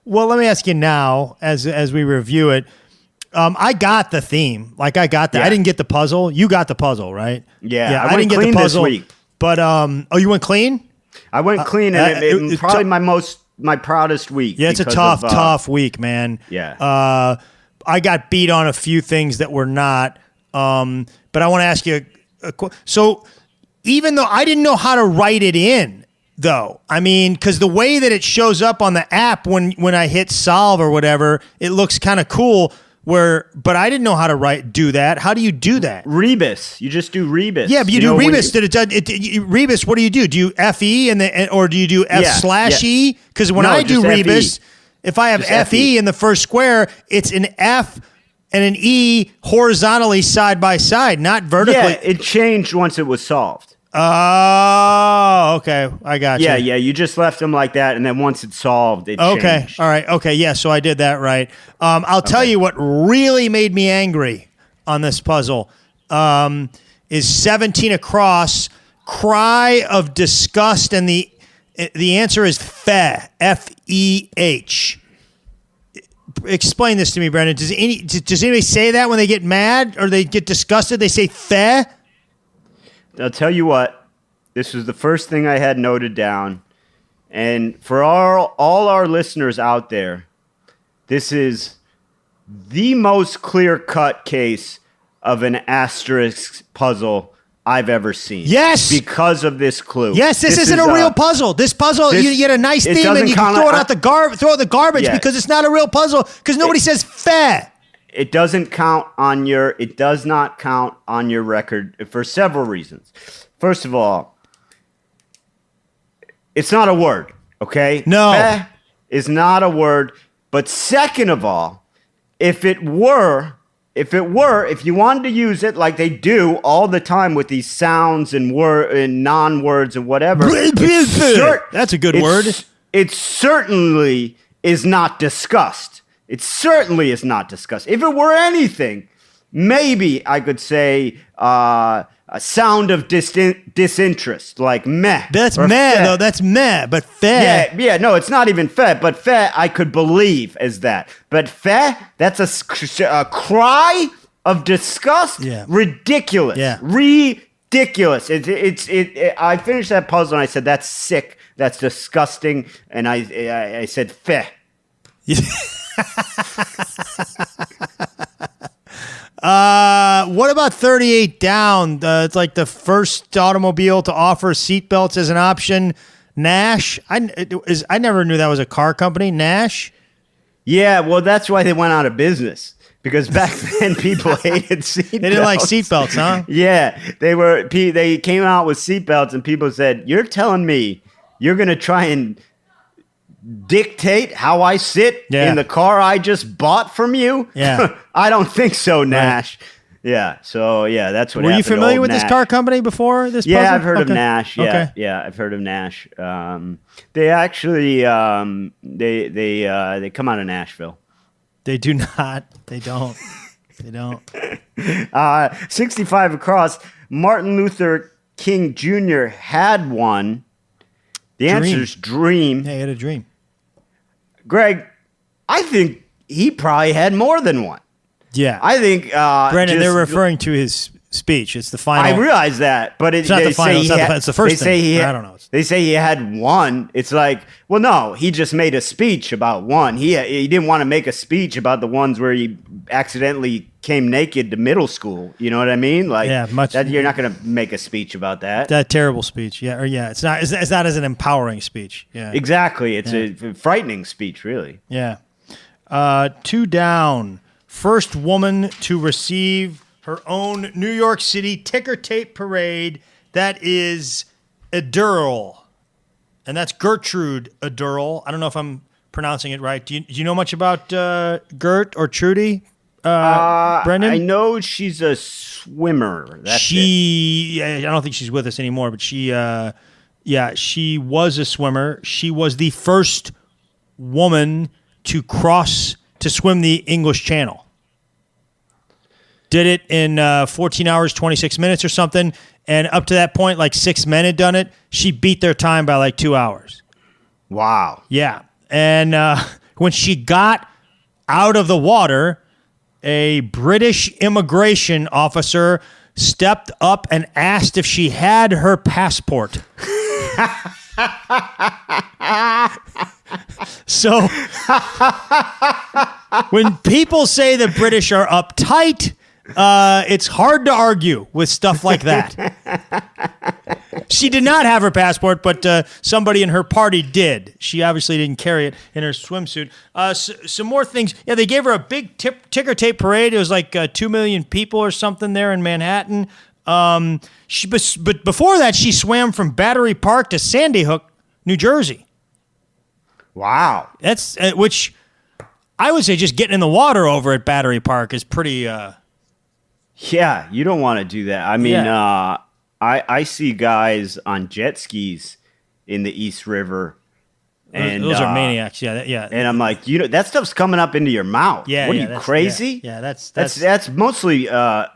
Well, let me ask you now, as we review it. I got the theme. Like, I got that. Yeah. I didn't get the puzzle. You got the puzzle, right? Yeah, I didn't get the puzzle this week. But you went clean? I went clean, and it probably my proudest week. Yeah, it's a tough week, man. Yeah. I got beat on a few things that were not. But I want to ask you so even though I didn't know how to write it in, though, I mean, because the way that it shows up on the app when I hit solve or whatever, it looks kind of cool. But I didn't know how to do that. How do you do that? Rebus. You just do rebus. Yeah, but you do rebus. Rebus. What do you do? Do you FE or do you do F/E? Because when I do rebus, if I have FE in the first square, it's an F and an E horizontally side by side, not vertically. Yeah, it changed once it was solved. Oh, okay. I got you. Yeah. You just left them like that, and then once it's solved, it changed. Okay. All right. Okay. Yeah, so I did that right. I'll tell you what really made me angry on this puzzle is 17 across, cry of disgust, and the answer is feh, F-E-H. Explain this to me, Brendan. Does anybody say that when they get mad or they get disgusted? They say feh? I'll tell you what, this was the first thing I had noted down. And for all our listeners out there, this is the most clear-cut case of an asterisk puzzle I've ever seen. Yes! Because of this clue. Yes, this isn't a real puzzle. This puzzle, you get a nice theme and you can throw it out throw it in the garbage because it's not a real puzzle because nobody says feh. It does not count on your record for several reasons. First of all, it's not a word, okay? No. Feh is not a word. But second of all, if you wanted to use it like they do all the time with these sounds and non-words and whatever. That's a good word. It certainly is not discussed. It certainly is not discussed. If it were anything, maybe I could say a sound of disinterest, like meh. That's meh, though. That's meh, but feh. Yeah, no, it's not even feh, but feh I could believe as that. But feh, that's a cry of disgust. Yeah. Ridiculous. Yeah. Ridiculous. I finished that puzzle and I said, that's sick. That's disgusting. And I said, feh. What about 38 down? It's like the first automobile to offer seatbelts as an option. Nash. I never knew that was a car company. Nash. Yeah, well, that's why they went out of business. Because back then people hated seatbelts. They didn't like seatbelts, huh? Yeah, they came out with seatbelts, and people said, "You're telling me you're going to try and dictate how I sit in the car I just bought from you?" Yeah. I don't think so, Nash. Right. Yeah, so that's what happened. Were you familiar with Nash. This car company before this puzzle? Yeah, I've heard of Nash. Yeah, I've heard of Nash. They actually they come out of Nashville. They do not. They don't. They don't. 65 across. Martin Luther King Jr. had one. The answer is dream. Yeah, he had a dream. Greg, I think he probably had more than one. Yeah. I think... Brendan, they're referring to his speech. It's the final. I realize that, but it's not the final. It's the first thing. I don't know. They say he had one. It's like, well, no, he just made a speech about one. He didn't want to make a speech about the ones where he accidentally came naked to middle school. You know what I mean? Like, you're not going to make a speech about that. That terrible speech. Yeah, it's not. It's not as an empowering speech. Yeah, exactly. It's a frightening speech, really. Yeah. 2 down. First woman to receive her own New York City ticker tape parade. That is Ederle. And that's Gertrude Ederle. I don't know if I'm pronouncing it right. Do you know much about Gert or Trudy, Brendan? I know she's a swimmer. I don't think she's with us anymore, but she was a swimmer. She was the first woman to swim the English Channel. Did it in 14 hours, 26 minutes or something. And up to that point, like 6 men had done it. She beat their time by like 2 hours. Wow. Yeah. And when she got out of the water, a British immigration officer stepped up and asked if she had her passport. So when people say the British are uptight, it's hard to argue with stuff like that. She did not have her passport, but somebody in her party did. She obviously didn't carry it in her swimsuit. Some more things. Yeah, they gave her a big ticker tape parade. It was like 2 million people or something there in Manhattan. But before that, she swam from Battery Park to Sandy Hook, New Jersey. Wow. That's which I would say just getting in the water over at Battery Park is pretty... Yeah, you don't want to do that. I mean, I see guys on jet skis in the East River. And those are maniacs. Yeah. And I'm like, that stuff's coming up into your mouth. Yeah. What are you, crazy? Yeah, that's mostly 95%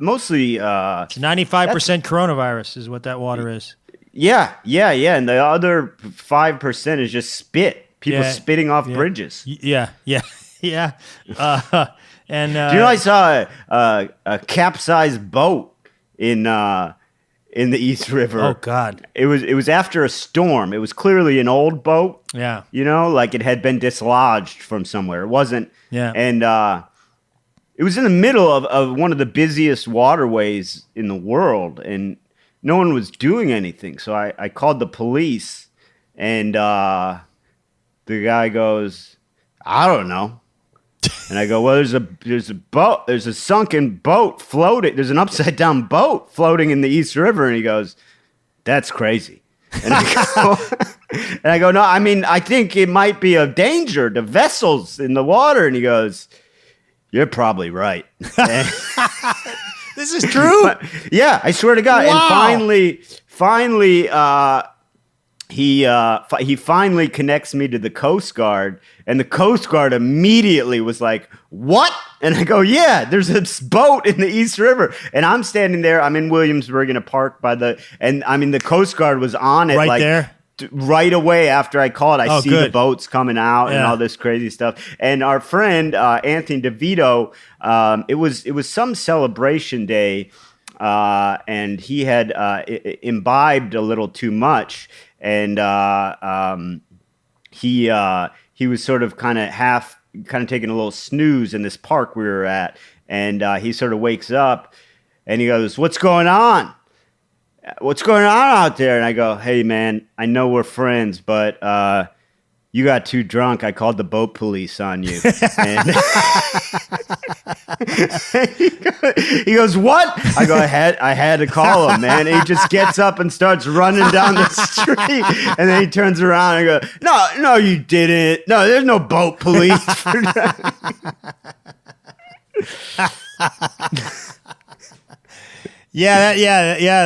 coronavirus is what that water is. Yeah. And the other 5% is just spit. People spitting off bridges. Yeah. And do you know I saw a capsized boat in the East River? Oh God! It was after a storm. It was clearly an old boat. Yeah, like it had been dislodged from somewhere. It wasn't. Yeah, and it was in the middle of one of the busiest waterways in the world, and no one was doing anything. So I called the police, and the guy goes, "I don't know." And I go, well, there's a boat, there's a sunken boat floating, there's an upside down boat floating in the East River, and he goes, that's crazy. And I go, no, I mean, I think it might be a danger to vessels in the water. And he goes, you're probably right. This is true? Yeah, I swear to God. Wow. And finally, he finally connects me to the Coast Guard, and the Coast Guard immediately was like, what? And I go, yeah, there's this boat in the East River. And I'm standing there. I'm in Williamsburg in a park and I mean, the Coast Guard was on it. Right there? Right away after I called, I see good. the boats coming out and all this crazy stuff. And our friend, Anthony DeVito, it was some celebration day, and he had imbibed a little too much. And he was sort of kind of taking a little snooze in this park we were at, And he sort of wakes up and he goes, "What's going on? What's going on out there?" And I go, "Hey, man, I know we're friends, but you got too drunk. I called the boat police on you." And he goes, "What?" I go, I had to call him, man. And he just gets up and starts running down the street. And then he turns around and I go, No, you didn't. No, there's no boat police. Yeah.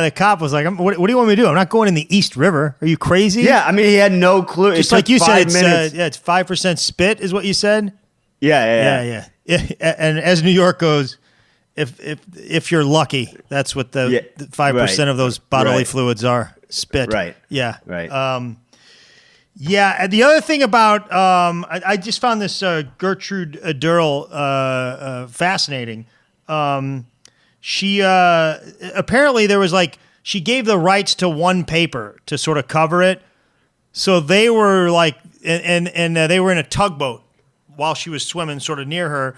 The cop was like, what do you want me to do? I'm not going in the East River. Are you crazy? Yeah, I mean, he had no clue. Just like you said, it's 5% spit is what you said? Yeah. And as New York goes, if you're lucky, that's what the 5% of those bodily fluids are, spit. Right. Yeah. Right. And the other thing about, I just found this Gertrude Ederle fascinating. She apparently there was she gave the rights to one paper to sort of cover it. So they were and they were in a tugboat while she was swimming sort of near her.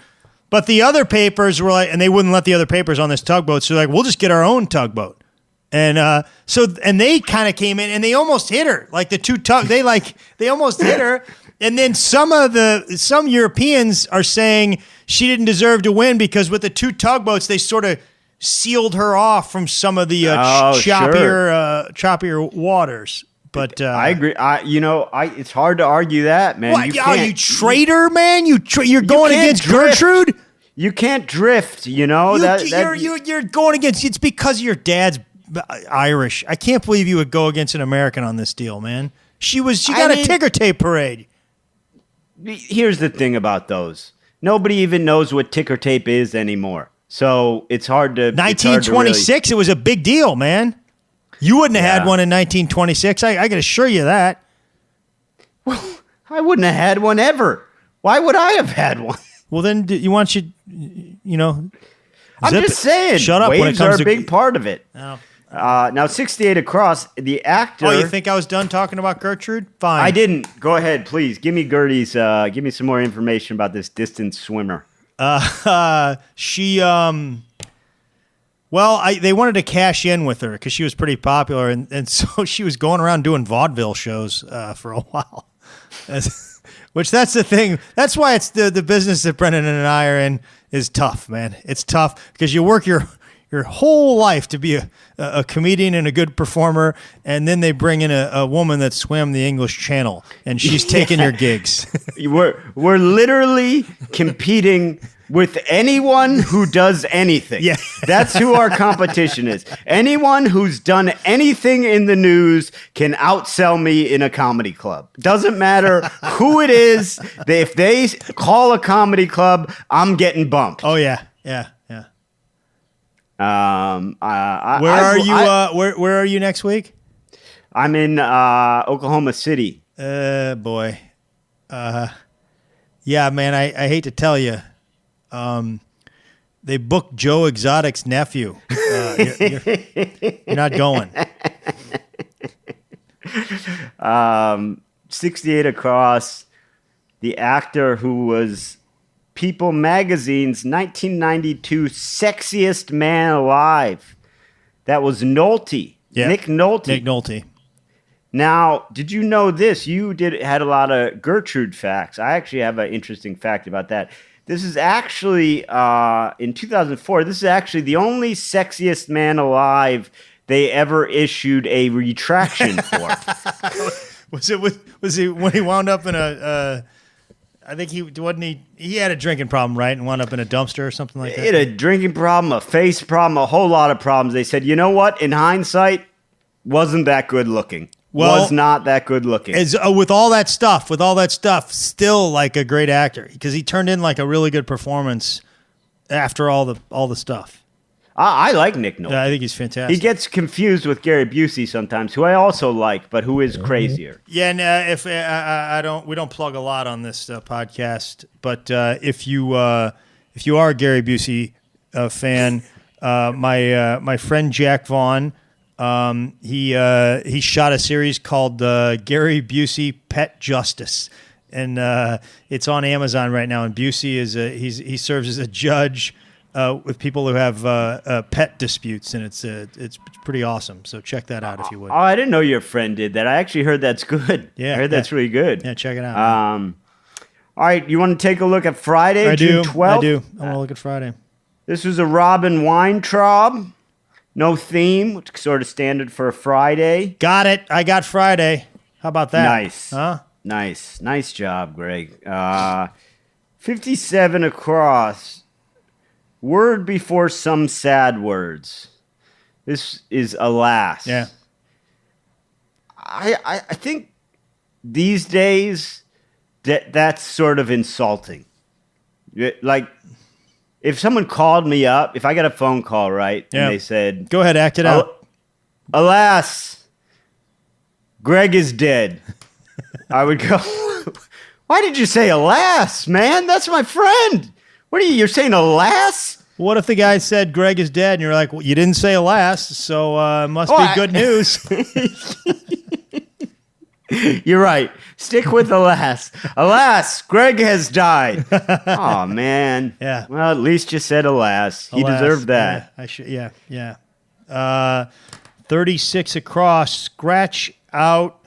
But the other papers were and they wouldn't let the other papers on this tugboat. So they're we'll just get our own tugboat. And and they kind of came in and they almost hit her. They almost hit her. And then some Europeans are saying she didn't deserve to win because with the two tugboats, they sort of sealed her off from some of the choppier waters. But I agree. It's hard to argue that, man. What? You traitor, man! You're going against Gertrude. You can't drift. You're going against. It's because your dad's Irish. I can't believe you would go against an American on this deal, man. She got a ticker tape parade. Here's the thing about those. Nobody even knows what ticker tape is anymore. So it's hard to... 1926, it was a big deal, man. You wouldn't have had one in 1926. I can assure you that. Well, I wouldn't have had one ever. Why would I have had one? Well, then I'm just saying. Shut up. Waves are a big part of it. No. Now, 68 across, the actor... Oh, you think I was done talking about Gertrude? Fine. I didn't. Go ahead, please. Give me Gertie's... give me some more information about this distance swimmer. She... they wanted to cash in with her because she was pretty popular, and so she was going around doing vaudeville shows for a while. Which that's the thing. That's why it's the business that Brendan and I are in is tough, man. It's tough because you work your whole life to be a comedian and a good performer, and then they bring in a woman that swam the English Channel, and she's taking your gigs. We're literally competing with anyone who does anything. Yeah. That's who our competition is. Anyone who's done anything in the news can outsell me in a comedy club. Doesn't matter who it is. If they call a comedy club, I'm getting bumped. Oh, yeah. Where are you next week? I'm in Oklahoma City. Boy. Yeah, man, I hate to tell you. They booked Joe Exotic's nephew. You're not going. 68 across, the actor who was People Magazine's 1992 sexiest man alive. That was Nolte. Yeah. Nick Nolte. Nick Nolte. Now, did you know this? You had a lot of Gertrude facts. I actually have an interesting fact about that. This is actually, in 2004, this is actually the only sexiest man alive they ever issued a retraction for. Was it when he wound up in a... I think he had a drinking problem, right? And wound up in a dumpster or something like that? He had a drinking problem, a face problem, a whole lot of problems. They said, you know what? In hindsight, wasn't that good looking. Was not that good looking. With all that stuff, still like a great actor because he turned in like a really good performance after all the stuff. I like Nick Nolte. Yeah, I think he's fantastic. He gets confused with Gary Busey sometimes, who I also like, but who is crazier. Yeah, and we don't plug a lot on this podcast, but if you are a Gary Busey fan, my friend Jack Vaughn. He shot a series called Gary Busey Pet Justice, and it's on Amazon right now. And Busey he serves as a judge with people who have pet disputes, and it's pretty awesome. So check that out if you would. Oh, I didn't know your friend did that. I actually heard that's good. Yeah, I heard that's really good. Yeah, check it out. All right, you want to take a look at Friday, June 12th? I do. I want to look at Friday. This was a Robin Weintraub. No theme, which is sort of standard for a Friday. Got it. I got Friday. How about that? Nice. Huh? Nice job, Greg. 57 across. Word before some sad words. This is alas. Yeah. I think these days that's sort of insulting. Like, if someone called me up, if I got a phone call, right, yeah. and they said, "Go ahead, act it out." Alas, Greg is dead. I would go, "Why did you say alas, man? That's my friend. What are you're saying alas?" What if the guy said Greg is dead, and you're like, "Well, you didn't say alas, so it must be good news." You're right. Stick with alas. Alas, Greg has died. Oh, man. Yeah. Well, at least you said alas. He deserved that. Yeah, I should. Yeah. 36 across. Scratch out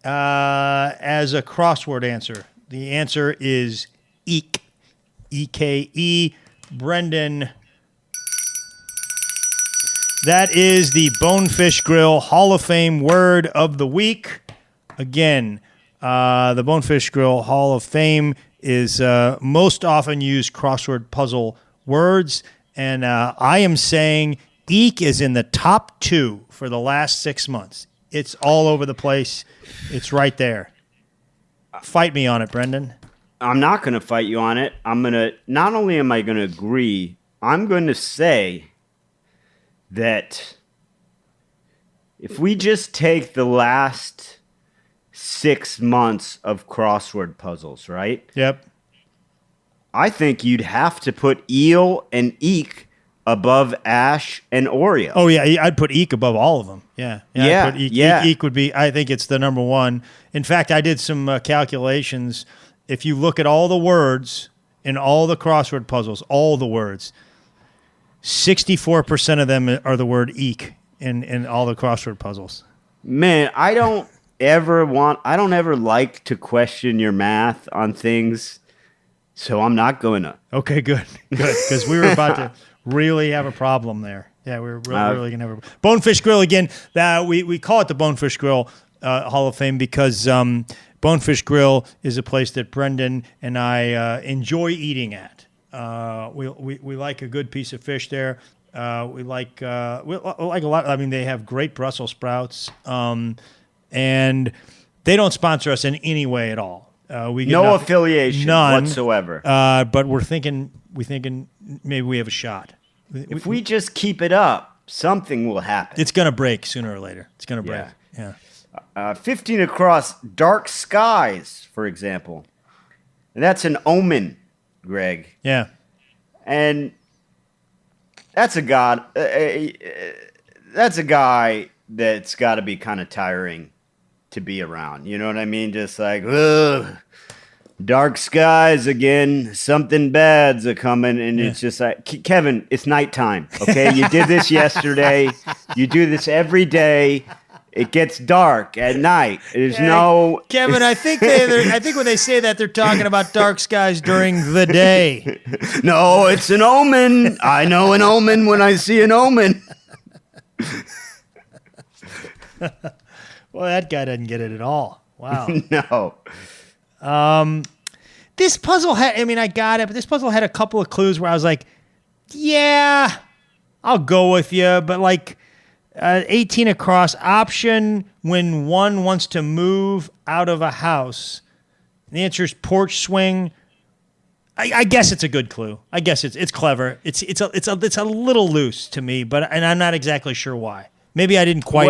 as a crossword answer. The answer is eek. E-K-E. Brendan. That is the Bonefish Grill Hall of Fame word of the week. Again, the Bonefish Grill Hall of Fame is most often used crossword puzzle words, and I am saying eek is in the top 2 for the last 6 months. It's all over the place. It's right there. Fight me on it, Brendan. I'm not going to fight you on it. Not only am I going to agree, I'm going to say that if we just take the last 6 months of crossword puzzles, right? Yep. I think you'd have to put eel and eek above ash and Oreo. Oh, yeah. I'd put eek above all of them. Yeah. I'd put eek. Eek would be, I think it's the number one. In fact, I did some calculations. If you look at all the words in all the crossword puzzles, all the words, 64% of them are the word eek in all the crossword puzzles. Man, I don't ever like to question your math on things, so I'm not going to. Okay, good, because we were about to really have a problem there. Yeah, we were really going to have a Bonefish Grill again. We call it the Bonefish Grill Hall of Fame because Bonefish Grill is a place that Brendan and I enjoy eating at. We like a good piece of fish there. We like a lot. I mean, they have great Brussels sprouts. And they don't sponsor us in any way at all. We get no affiliation whatsoever. But we're thinking maybe we have a shot. If we just keep it up, something will happen. It's going to break sooner or later. It's going to break. Yeah. 15 across. Dark skies, for example. And that's an omen, Greg. Yeah. And that's a guy that's got to be kind of tiring to be around. You know what I mean? Just like, ugh, dark skies again, something bad's a coming, and it's just like, Kevin, it's nighttime, okay? You did this yesterday. You do this every day. It gets dark at night. There's no Kevin. I think when they say that, they're talking about dark skies during the day. No, it's an omen. I know an omen when I see an omen. Well, that guy doesn't get it at all. Wow. No. This puzzle I got it, but this puzzle had a couple of clues where I was like, yeah, I'll go with you. But like 18 across option when one wants to move out of a house. The answer is porch swing. I guess it's a good clue. I guess it's clever. It's a little loose to me, and I'm not exactly sure why. Maybe I didn't quite.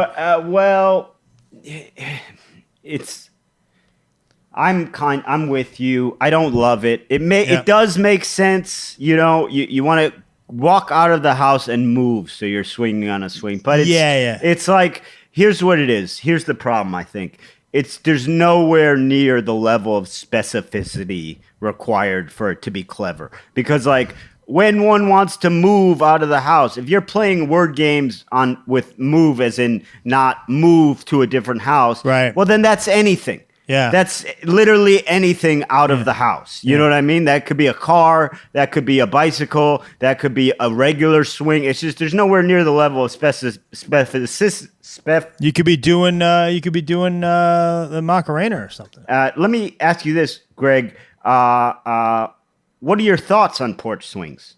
I'm with you. I don't love it. It does make sense. You know, you want to walk out of the house and move, so you're swinging on a swing. But it's like, here's what it is. Here's the problem. I think there's nowhere near the level of specificity required for it to be clever. Because like when one wants to move out of the house. If you're playing word games with move as in not move to a different house, right? Well, then that's anything. Yeah. That's literally anything out of the house. You know what I mean? That could be a car, that could be a bicycle, that could be a regular swing. It's just there's nowhere near the level of You could be doing the Macarena or something. Let me ask you this, Greg. What are your thoughts on porch swings?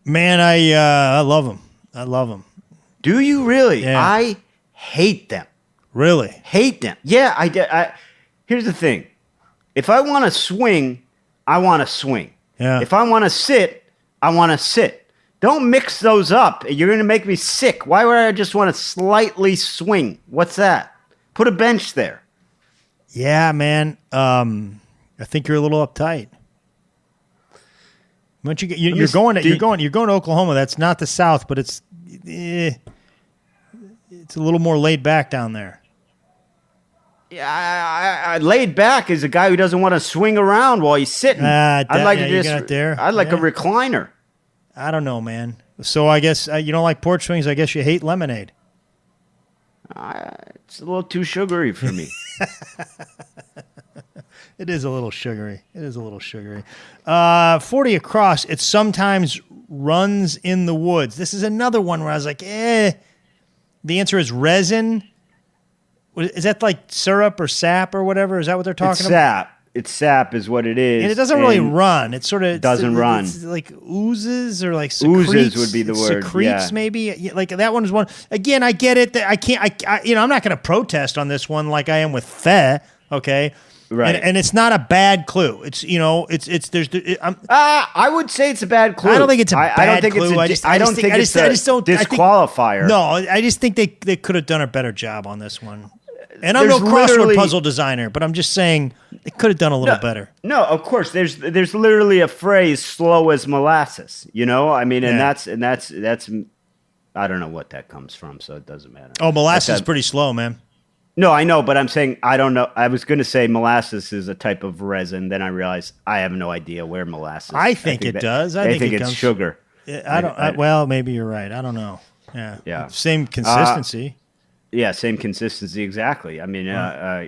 Man, I love them. I love them. Do you really? Yeah. I hate them. Really? Hate them. Yeah, I here's the thing. If I want to swing, I want to swing. Yeah. If I want to sit, I want to sit. Don't mix those up. You're going to make me sick. Why would I just want to slightly swing? What's that? Put a bench there. Yeah, man. I think you're a little uptight. Once you're going to Oklahoma. That's not the South, but it's a little more laid back down there. Yeah, I laid back is a guy who doesn't want to swing around while he's sitting. I'd like to just. I'd like a recliner. I don't know, man. So I guess you don't like porch swings. I guess you hate lemonade. It's a little too sugary for me. It is a little sugary. 40 across. It sometimes runs in the woods. This is another one where I was like, The answer is resin. Is that like syrup or sap or whatever? Is that what they're talking about? It's sap is what it is. And it doesn't really run. It sort of doesn't run. It's like oozes or like secretes. Oozes would be the word. Secretes maybe. Like that one is one. Again, I get it. That I can't. I'm not going to protest on this one like I am with Fe. Okay. Right. And it's not a bad clue. It's I would say it's a bad clue. I don't think it's a bad clue. I don't think it's a disqualifier. No, I just think they could have done a better job on this one. And I'm no crossword puzzle designer, but I'm just saying they could have done a little better. No, of course. There's literally a phrase "slow as molasses." You know, I mean, and that's I don't know what that comes from, so it doesn't matter. Oh, molasses is pretty slow, man. No, I know, but I'm saying I don't know. I was going to say molasses is a type of resin. Then I realized I have no idea where molasses. I think it does. I think it's sugar. Well, maybe you're right. I don't know. Yeah. Same consistency. Yeah, same consistency, exactly. I mean,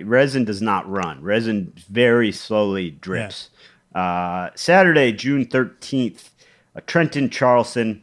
resin does not run. Resin very slowly drips. Yeah. Saturday, June 13th, Trenton, Charleston.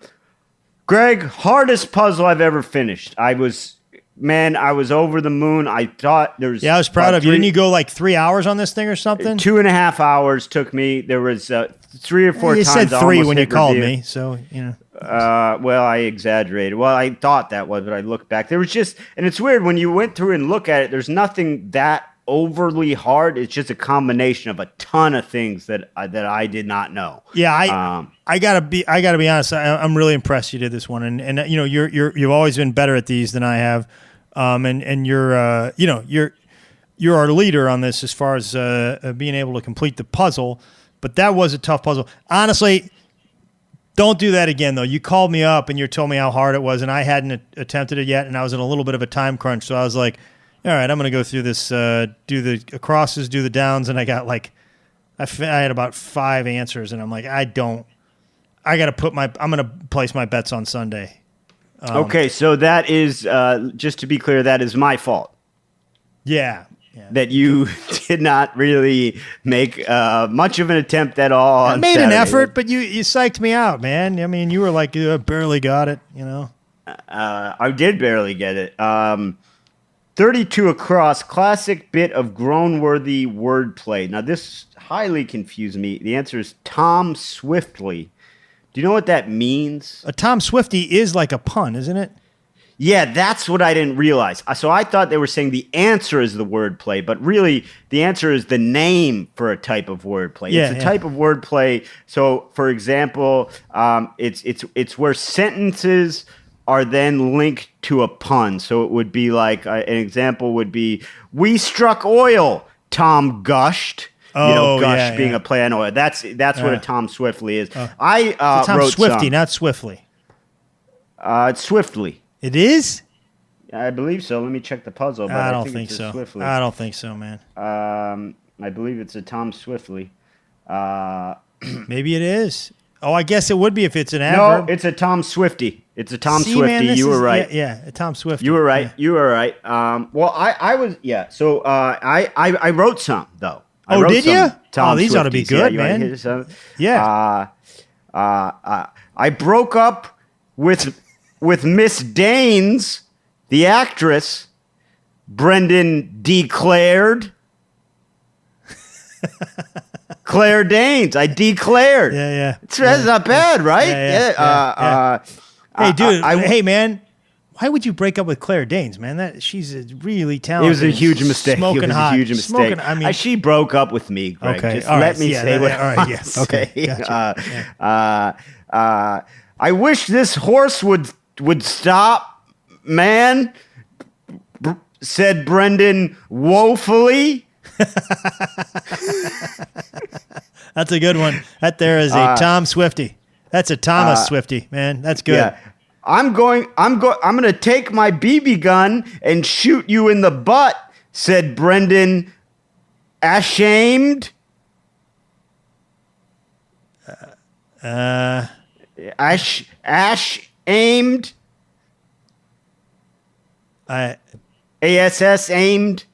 Greg, hardest puzzle I've ever finished. I was over the moon. I thought there was... Yeah, I was proud of you. Didn't you go like 3 hours on this thing or something? 2.5 hours took me. There was 3 or 4 times. You said 3 when you called me, so, you know. Well, I exaggerated. Well, I thought that was, but I looked back. There was just, and it's weird when you went through and look at it. There's nothing that overly hard. It's just a combination of a ton of things that I did not know. Yeah, I gotta be honest. I'm really impressed you did this one, and you know you've always been better at these than I have, and you're our leader on this as far as being able to complete the puzzle. But that was a tough puzzle, honestly. Don't do that again, though. You called me up and you told me how hard it was, and I hadn't attempted it yet, and I was in a little bit of a time crunch. So I was like, all right, I'm going to go through this, do the crosses, do the downs, and I got like, I had about 5 answers, and I'm like, I'm going to place my bets on Sunday. Okay, so that is, just to be clear, that is my fault. Yeah. That you did not really make much of an attempt at all. I made an effort, but you psyched me out, man. I mean, you were like, I barely got it, you know. I did barely get it. 32 across, classic bit of groan-worthy wordplay. Now, this highly confused me. The answer is Tom Swiftly. Do you know what that means? A Tom Swiftie is like a pun, isn't it? Yeah, that's what I didn't realize. So I thought they were saying the answer is the wordplay, but really the answer is the name for a type of wordplay. Yeah, it's a type of wordplay. So, for example, it's where sentences are then linked to a pun. So it would be like an example would be, "We struck oil, Tom gushed." Gush being a play on oil. That's what a Tom Swiftly is. It's Tom wrote Swiftie, some. not Swiftly. It's Swiftly. It is? I believe so. Let me check the puzzle. But I don't think so. Swiftly. I don't think so, man. I believe it's a Tom Swiftly. Maybe it is. Oh, I guess it would be if it's an adverb. No, it's a Tom Swiftie. It's a Tom See, Swiftie. man, You were right. Yeah, a Tom Swiftie. You were right. Yeah. You were right. Well, I was, yeah. So I wrote some, though. Oh, did you? Tom These ought to be Swifties. good, you wanna man. hear some? Yeah. I broke up with Miss Danes, the actress, Brendan declared. Claire Danes. I declared. Yeah. That's not bad, right? Yeah. Hey, dude. Hey, man. Why would you break up with Claire Danes, man? She's a really talented. It was a huge mistake. Smoking hot. A huge mistake. I mean, she broke up with me, Greg. Okay. Just all let right. me say what all right. Yes. Okay. Gotcha. I wish this horse would stop, man. Said Brendan woefully. That's a good one. That there is a Tom Swiftie. That's a Thomas Swiftie, man. That's good. Yeah. I'm going to take my BB gun and shoot you in the butt, said Brendan, ashamed. Aimed. ASS aimed.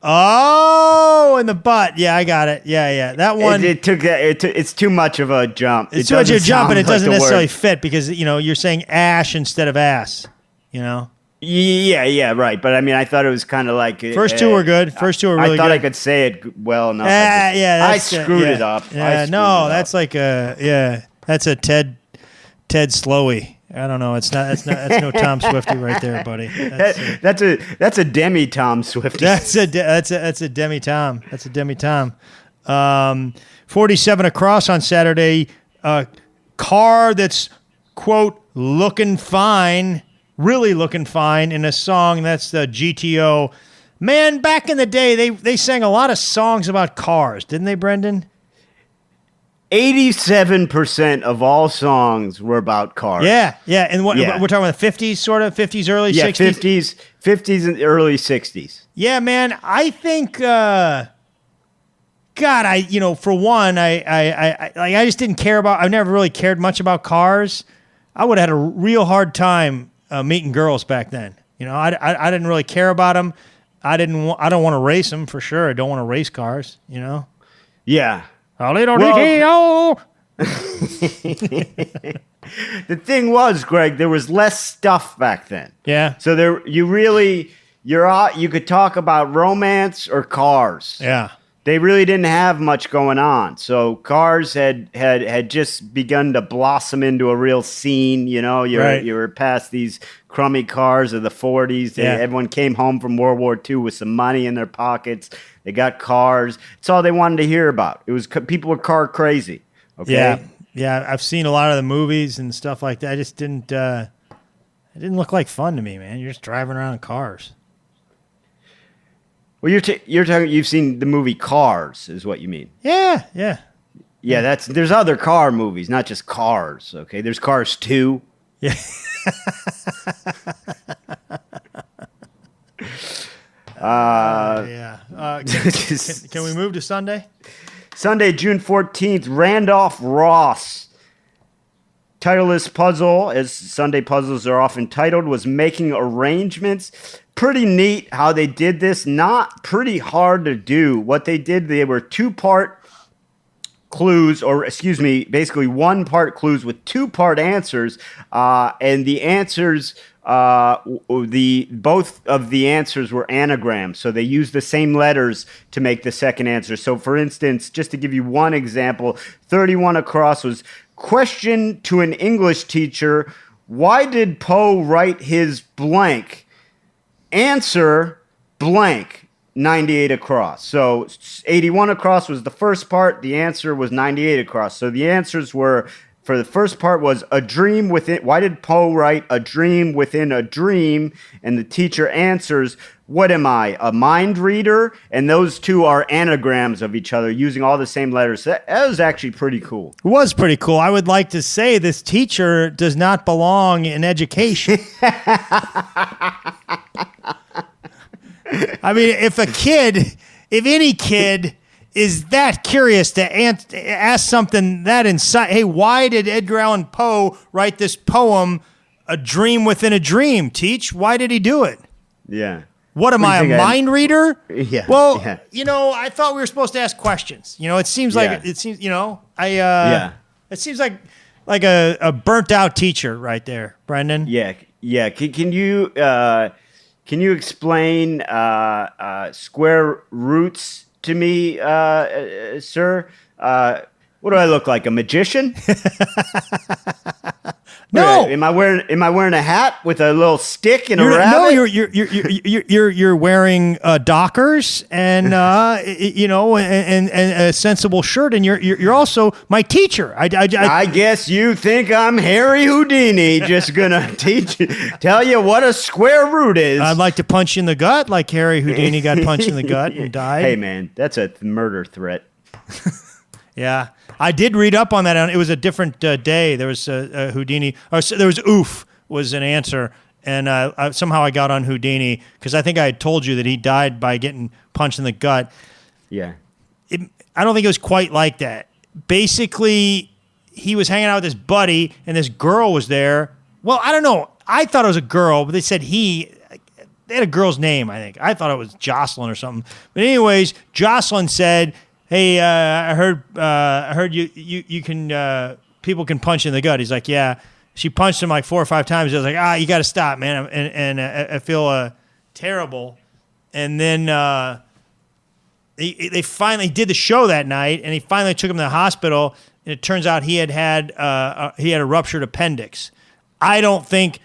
Oh, in the butt. Yeah, I got it. Yeah. That one. It's too much of a jump. It's too much of a jump, and it doesn't necessarily fit because you're saying ash instead of ass. Yeah, right. But I mean, I thought it was kind of like first two were good. First two were really good. I thought I could say it well enough. I screwed it up. Yeah, that's like that's a Ted Slowey. I don't know. That's no Tom Swiftie right there, buddy. That's a demi Tom Swiftie. That's a demi Tom. That's a demi Tom. 47 across on Saturday. Car that's quote looking fine, really looking fine in a song. That's the GTO. Man, back in the day, they sang a lot of songs about cars, didn't they, Brendan? 87% of all songs were about cars. Yeah. And we're talking about the 50s, sort of 50s, early 60s. 50s and early 60s. Yeah, man. I think, for one, I just didn't care about. I never really cared much about cars. I would have had a real hard time meeting girls back then. I didn't really care about them. I don't want to race them for sure. I don't want to race cars. Yeah. The thing was, Greg, there was less stuff back then. Yeah. So you could talk about romance or cars. Yeah. They really didn't have much going on. So cars had just begun to blossom into a real scene. You were past these crummy cars of the 40s. Everyone came home from World War II with some money in their pockets. They got cars. It's all they wanted to hear about. It was people were car crazy. Okay. Yeah. I've seen a lot of the movies and stuff like that. I just didn't. It didn't look like fun to me, man. You're just driving around in cars. Well, you're talking. You've seen the movie Cars, is what you mean? Yeah. Yeah, there's other car movies, not just Cars. Okay, there's Cars 2. Yeah. Can we move to Sunday? Sunday, June 14th, Randolph Ross. Titleless puzzle, as Sunday puzzles are often titled, was making arrangements. Pretty neat how they did this. Not pretty hard to do. What they did, they were two-part clues, basically one-part clues with two-part answers, and the answers, both of the answers were anagrams, so they used the same letters to make the second answer. So, for instance, just to give you one example, 31 across was question to an English teacher: why did Poe write his blank? Answer blank. 98 across. So 81 across was the first part. The answer was 98 across. So the answers were, for the first part was a dream within. Why did Poe write a dream within a dream? And the teacher answers, what am I, a mind reader? And those two are anagrams of each other using all the same letters. That was actually pretty cool. It was pretty cool. I would like to say this teacher does not belong in education. I mean, if any kid is that curious to ask something that inside. Hey, why did Edgar Allan Poe write this poem, A Dream Within a Dream? Teach, why did he do it? Yeah. What am I, a mind reader? Yeah. Well, yeah. I thought we were supposed to ask questions. It seems like it seems. It seems like a burnt out teacher right there, Brendan. Yeah. Yeah. Can you explain square roots to me, sir? What do I look like? A magician? No. Am I wearing a hat with a little stick and a rabbit? No, you're wearing Dockers and and a sensible shirt, and you're also my teacher. I guess you think I'm Harry Houdini, just gonna tell you what a square root is. I'd like to punch you in the gut, like Harry Houdini got punched in the gut and died. Hey man, that's a murder threat. Yeah, I did read up on that. It was a different day. There was Houdini, or there was oof was an answer, and somehow I got on Houdini because I think I had told you that he died by getting punched in the gut. Yeah, I don't think it was quite like that. Basically, he was hanging out with his buddy, and this girl was there. Well, I don't know. I thought it was a girl, but they said they had a girl's name, I think. I thought it was Jocelyn or something. But anyways, Jocelyn said, hey, I heard you can people can punch in the gut. He's like, yeah. She punched him like 4 or 5 times. I was like, you got to stop, man. And I feel terrible. And then they finally did the show that night, and he finally took him to the hospital. And it turns out he had a ruptured appendix. I don't think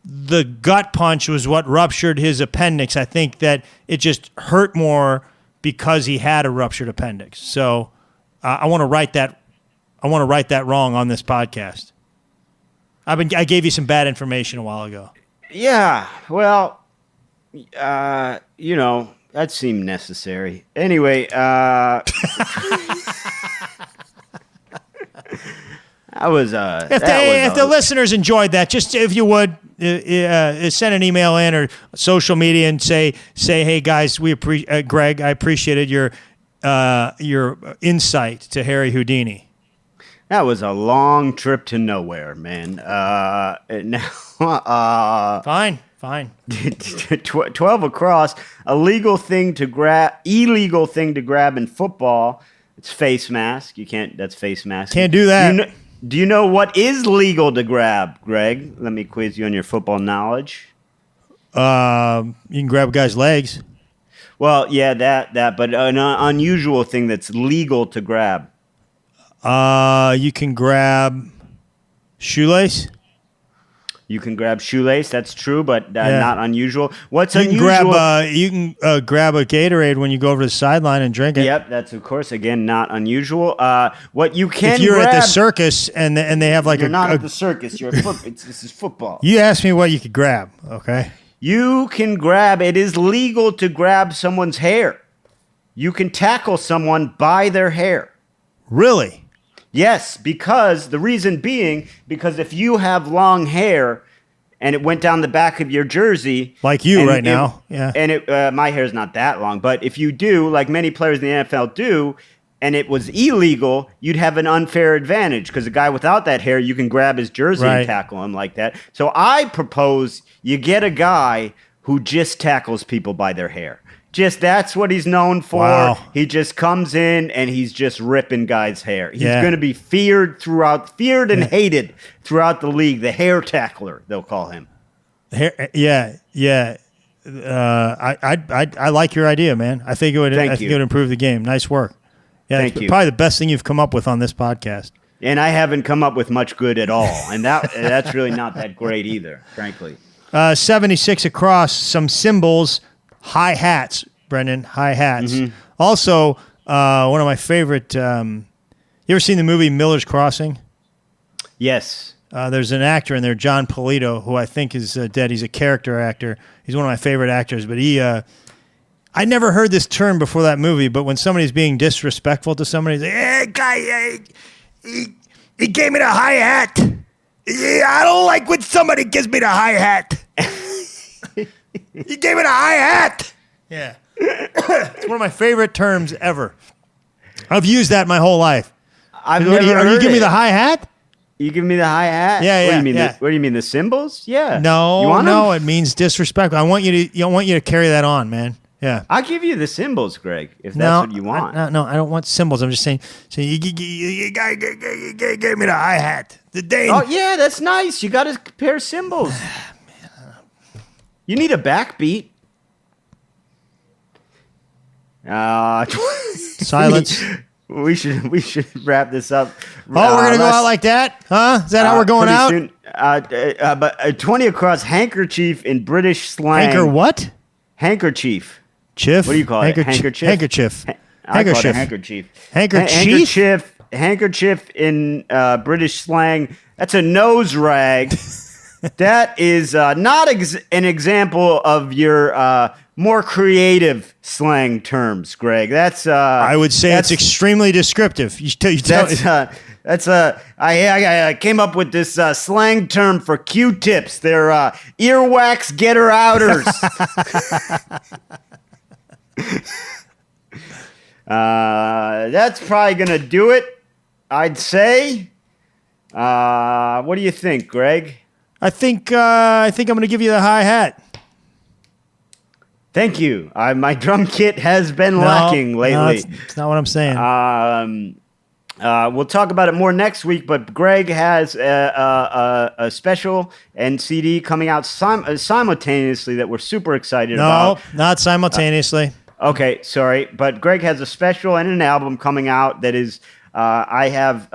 the gut punch was what ruptured his appendix. I think that it just hurt more because he had a ruptured appendix. So I want to right that wrong on this podcast. I gave you some bad information a while ago. Yeah, well, that seemed necessary. Anyway, If the listeners enjoyed that, just if you would send an email in or social media and say, hey guys, Greg, I appreciated your insight to Harry Houdini. That was a long trip to nowhere, man. Fine. 12 across. Illegal thing to grab in football. It's face mask. That's face mask. Can't do that. Do you know what is legal to grab, Greg? Let me quiz you on your football knowledge. You can grab a guy's legs. Well, yeah, that, but an unusual thing that's legal to grab. You can grab shoelace. You can grab shoelace. That's true, but not unusual. What's unusual? You can grab a Gatorade when you go over to the sideline and drink it. Yep, that's of course again not unusual. What you can if you're grab, at the circus and they have like you're not at the circus. You're this is football. You asked me what you could grab. Okay. You can grab. It is legal to grab someone's hair. You can tackle someone by their hair. Really? Yes, because the reason being, because if you have long hair and it went down the back of your jersey. Like you right now. Yeah. And my hair's not that long, but if you do, like many players in the NFL do, and it was illegal, you'd have an unfair advantage because a guy without that hair, you can grab his jersey and tackle him like that. So I propose you get a guy who just tackles people by their hair. That's what he's known for. Wow. He just comes in and he's just ripping guys' hair. He's going to be feared and hated throughout the league. The hair tackler, they'll call him. I like your idea, man. I think it would improve the game. Nice work. Yeah, Thank you. Probably the best thing you've come up with on this podcast. And I haven't come up with much good at all. And that's really not that great either, frankly. 76 across, some symbols. Hi-hats, Brendan. Hi-hats. Mm-hmm. Also, one of my favorite... you ever seen the movie Miller's Crossing? Yes. There's an actor in there, John Polito, who I think is dead. He's a character actor. He's one of my favorite actors. But I never heard this term before that movie, but when somebody's being disrespectful to somebody, he's like, hey, guy, he gave me the hi-hat. I don't like when somebody gives me the hi-hat. He gave it a hi-hat. Yeah. It's one of my favorite terms ever. I've used that my whole life. Are you giving me the hi-hat? You give me the hi-hat? Yeah, What do you mean? yeah. What do you mean, the cymbals? Yeah. No, it means disrespectful. I want you to carry that on, man. Yeah. I'll give you the cymbals, Greg, if that's what you want. No, I don't want cymbals. I'm just saying you gave me the hi-hat. The Dane. Oh, yeah, that's nice. You got a pair of cymbals. You need a backbeat. Silence. We should wrap this up. Oh, we're gonna go out like that, huh? Is that how we're going out? Soon. But 20 across handkerchief in British slang. Anchor what? Handkerchief. Chiff. What do you call it? Handkerchief. Handkerchief. I call it a handkerchief. Handkerchief. Handkerchief in British slang. That's a nose rag. That is not an example of your more creative slang terms, Greg. That's I would say it's extremely descriptive. I came up with this slang term for Q-tips. They're earwax getter outers. That's probably gonna do it, I'd say. What do you think, Greg? I think I'm gonna give you the hi-hat. Thank you. My drum kit has been lacking lately. No, it's not what I'm saying. We'll talk about it more next week, but Greg has a special and CD coming out simultaneously that we're super excited about. No, not simultaneously. Okay, sorry. But Greg has a special and an album coming out that is, I have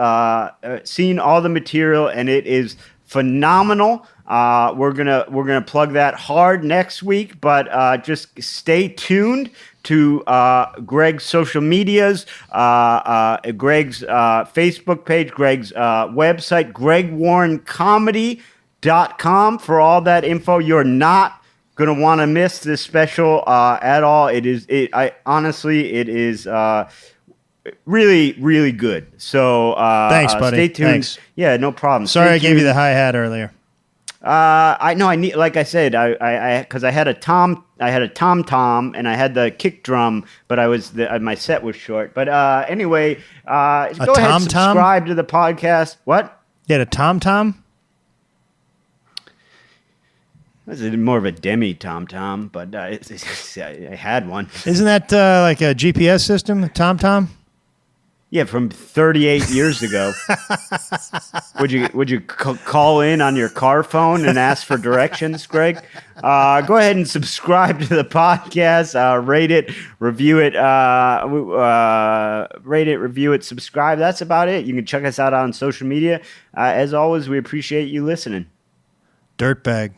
seen all the material, and it is phenomenal. We're gonna plug that hard next week, but just stay tuned to Greg's social medias, Greg's Facebook page, Greg's website, GregWarrenComedy.com for all that info. You're not gonna want to miss this special at all. It is really, really good. So thanks, buddy. Stay tuned. Thanks. Yeah, no problem. Sorry, I gave you the hi-hat earlier. I know. I need, like I said, because I had a tom and I had the kick drum, but my set was short. But anyway, go ahead and subscribe to the podcast. What? You had a tom? This is more of a demi tom, but I had one. Isn't that like a GPS system, tom? Yeah, from 38 years ago. Would you call in on your car phone and ask for directions, Greg? Go ahead and subscribe to the podcast. Rate it, review it, subscribe. That's about it. You can check us out on social media. As always, we appreciate you listening. Dirtbag.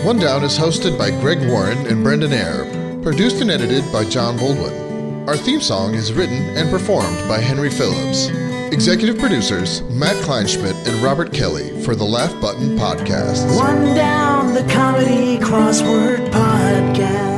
One Down is hosted by Greg Warren and Brendan Eyre. Produced and edited by John Baldwin. Our theme song is written and performed by Henry Phillips. Executive producers Matt Kleinschmidt and Robert Kelly for the Laugh Button Podcast. One Down, the comedy crossword podcast.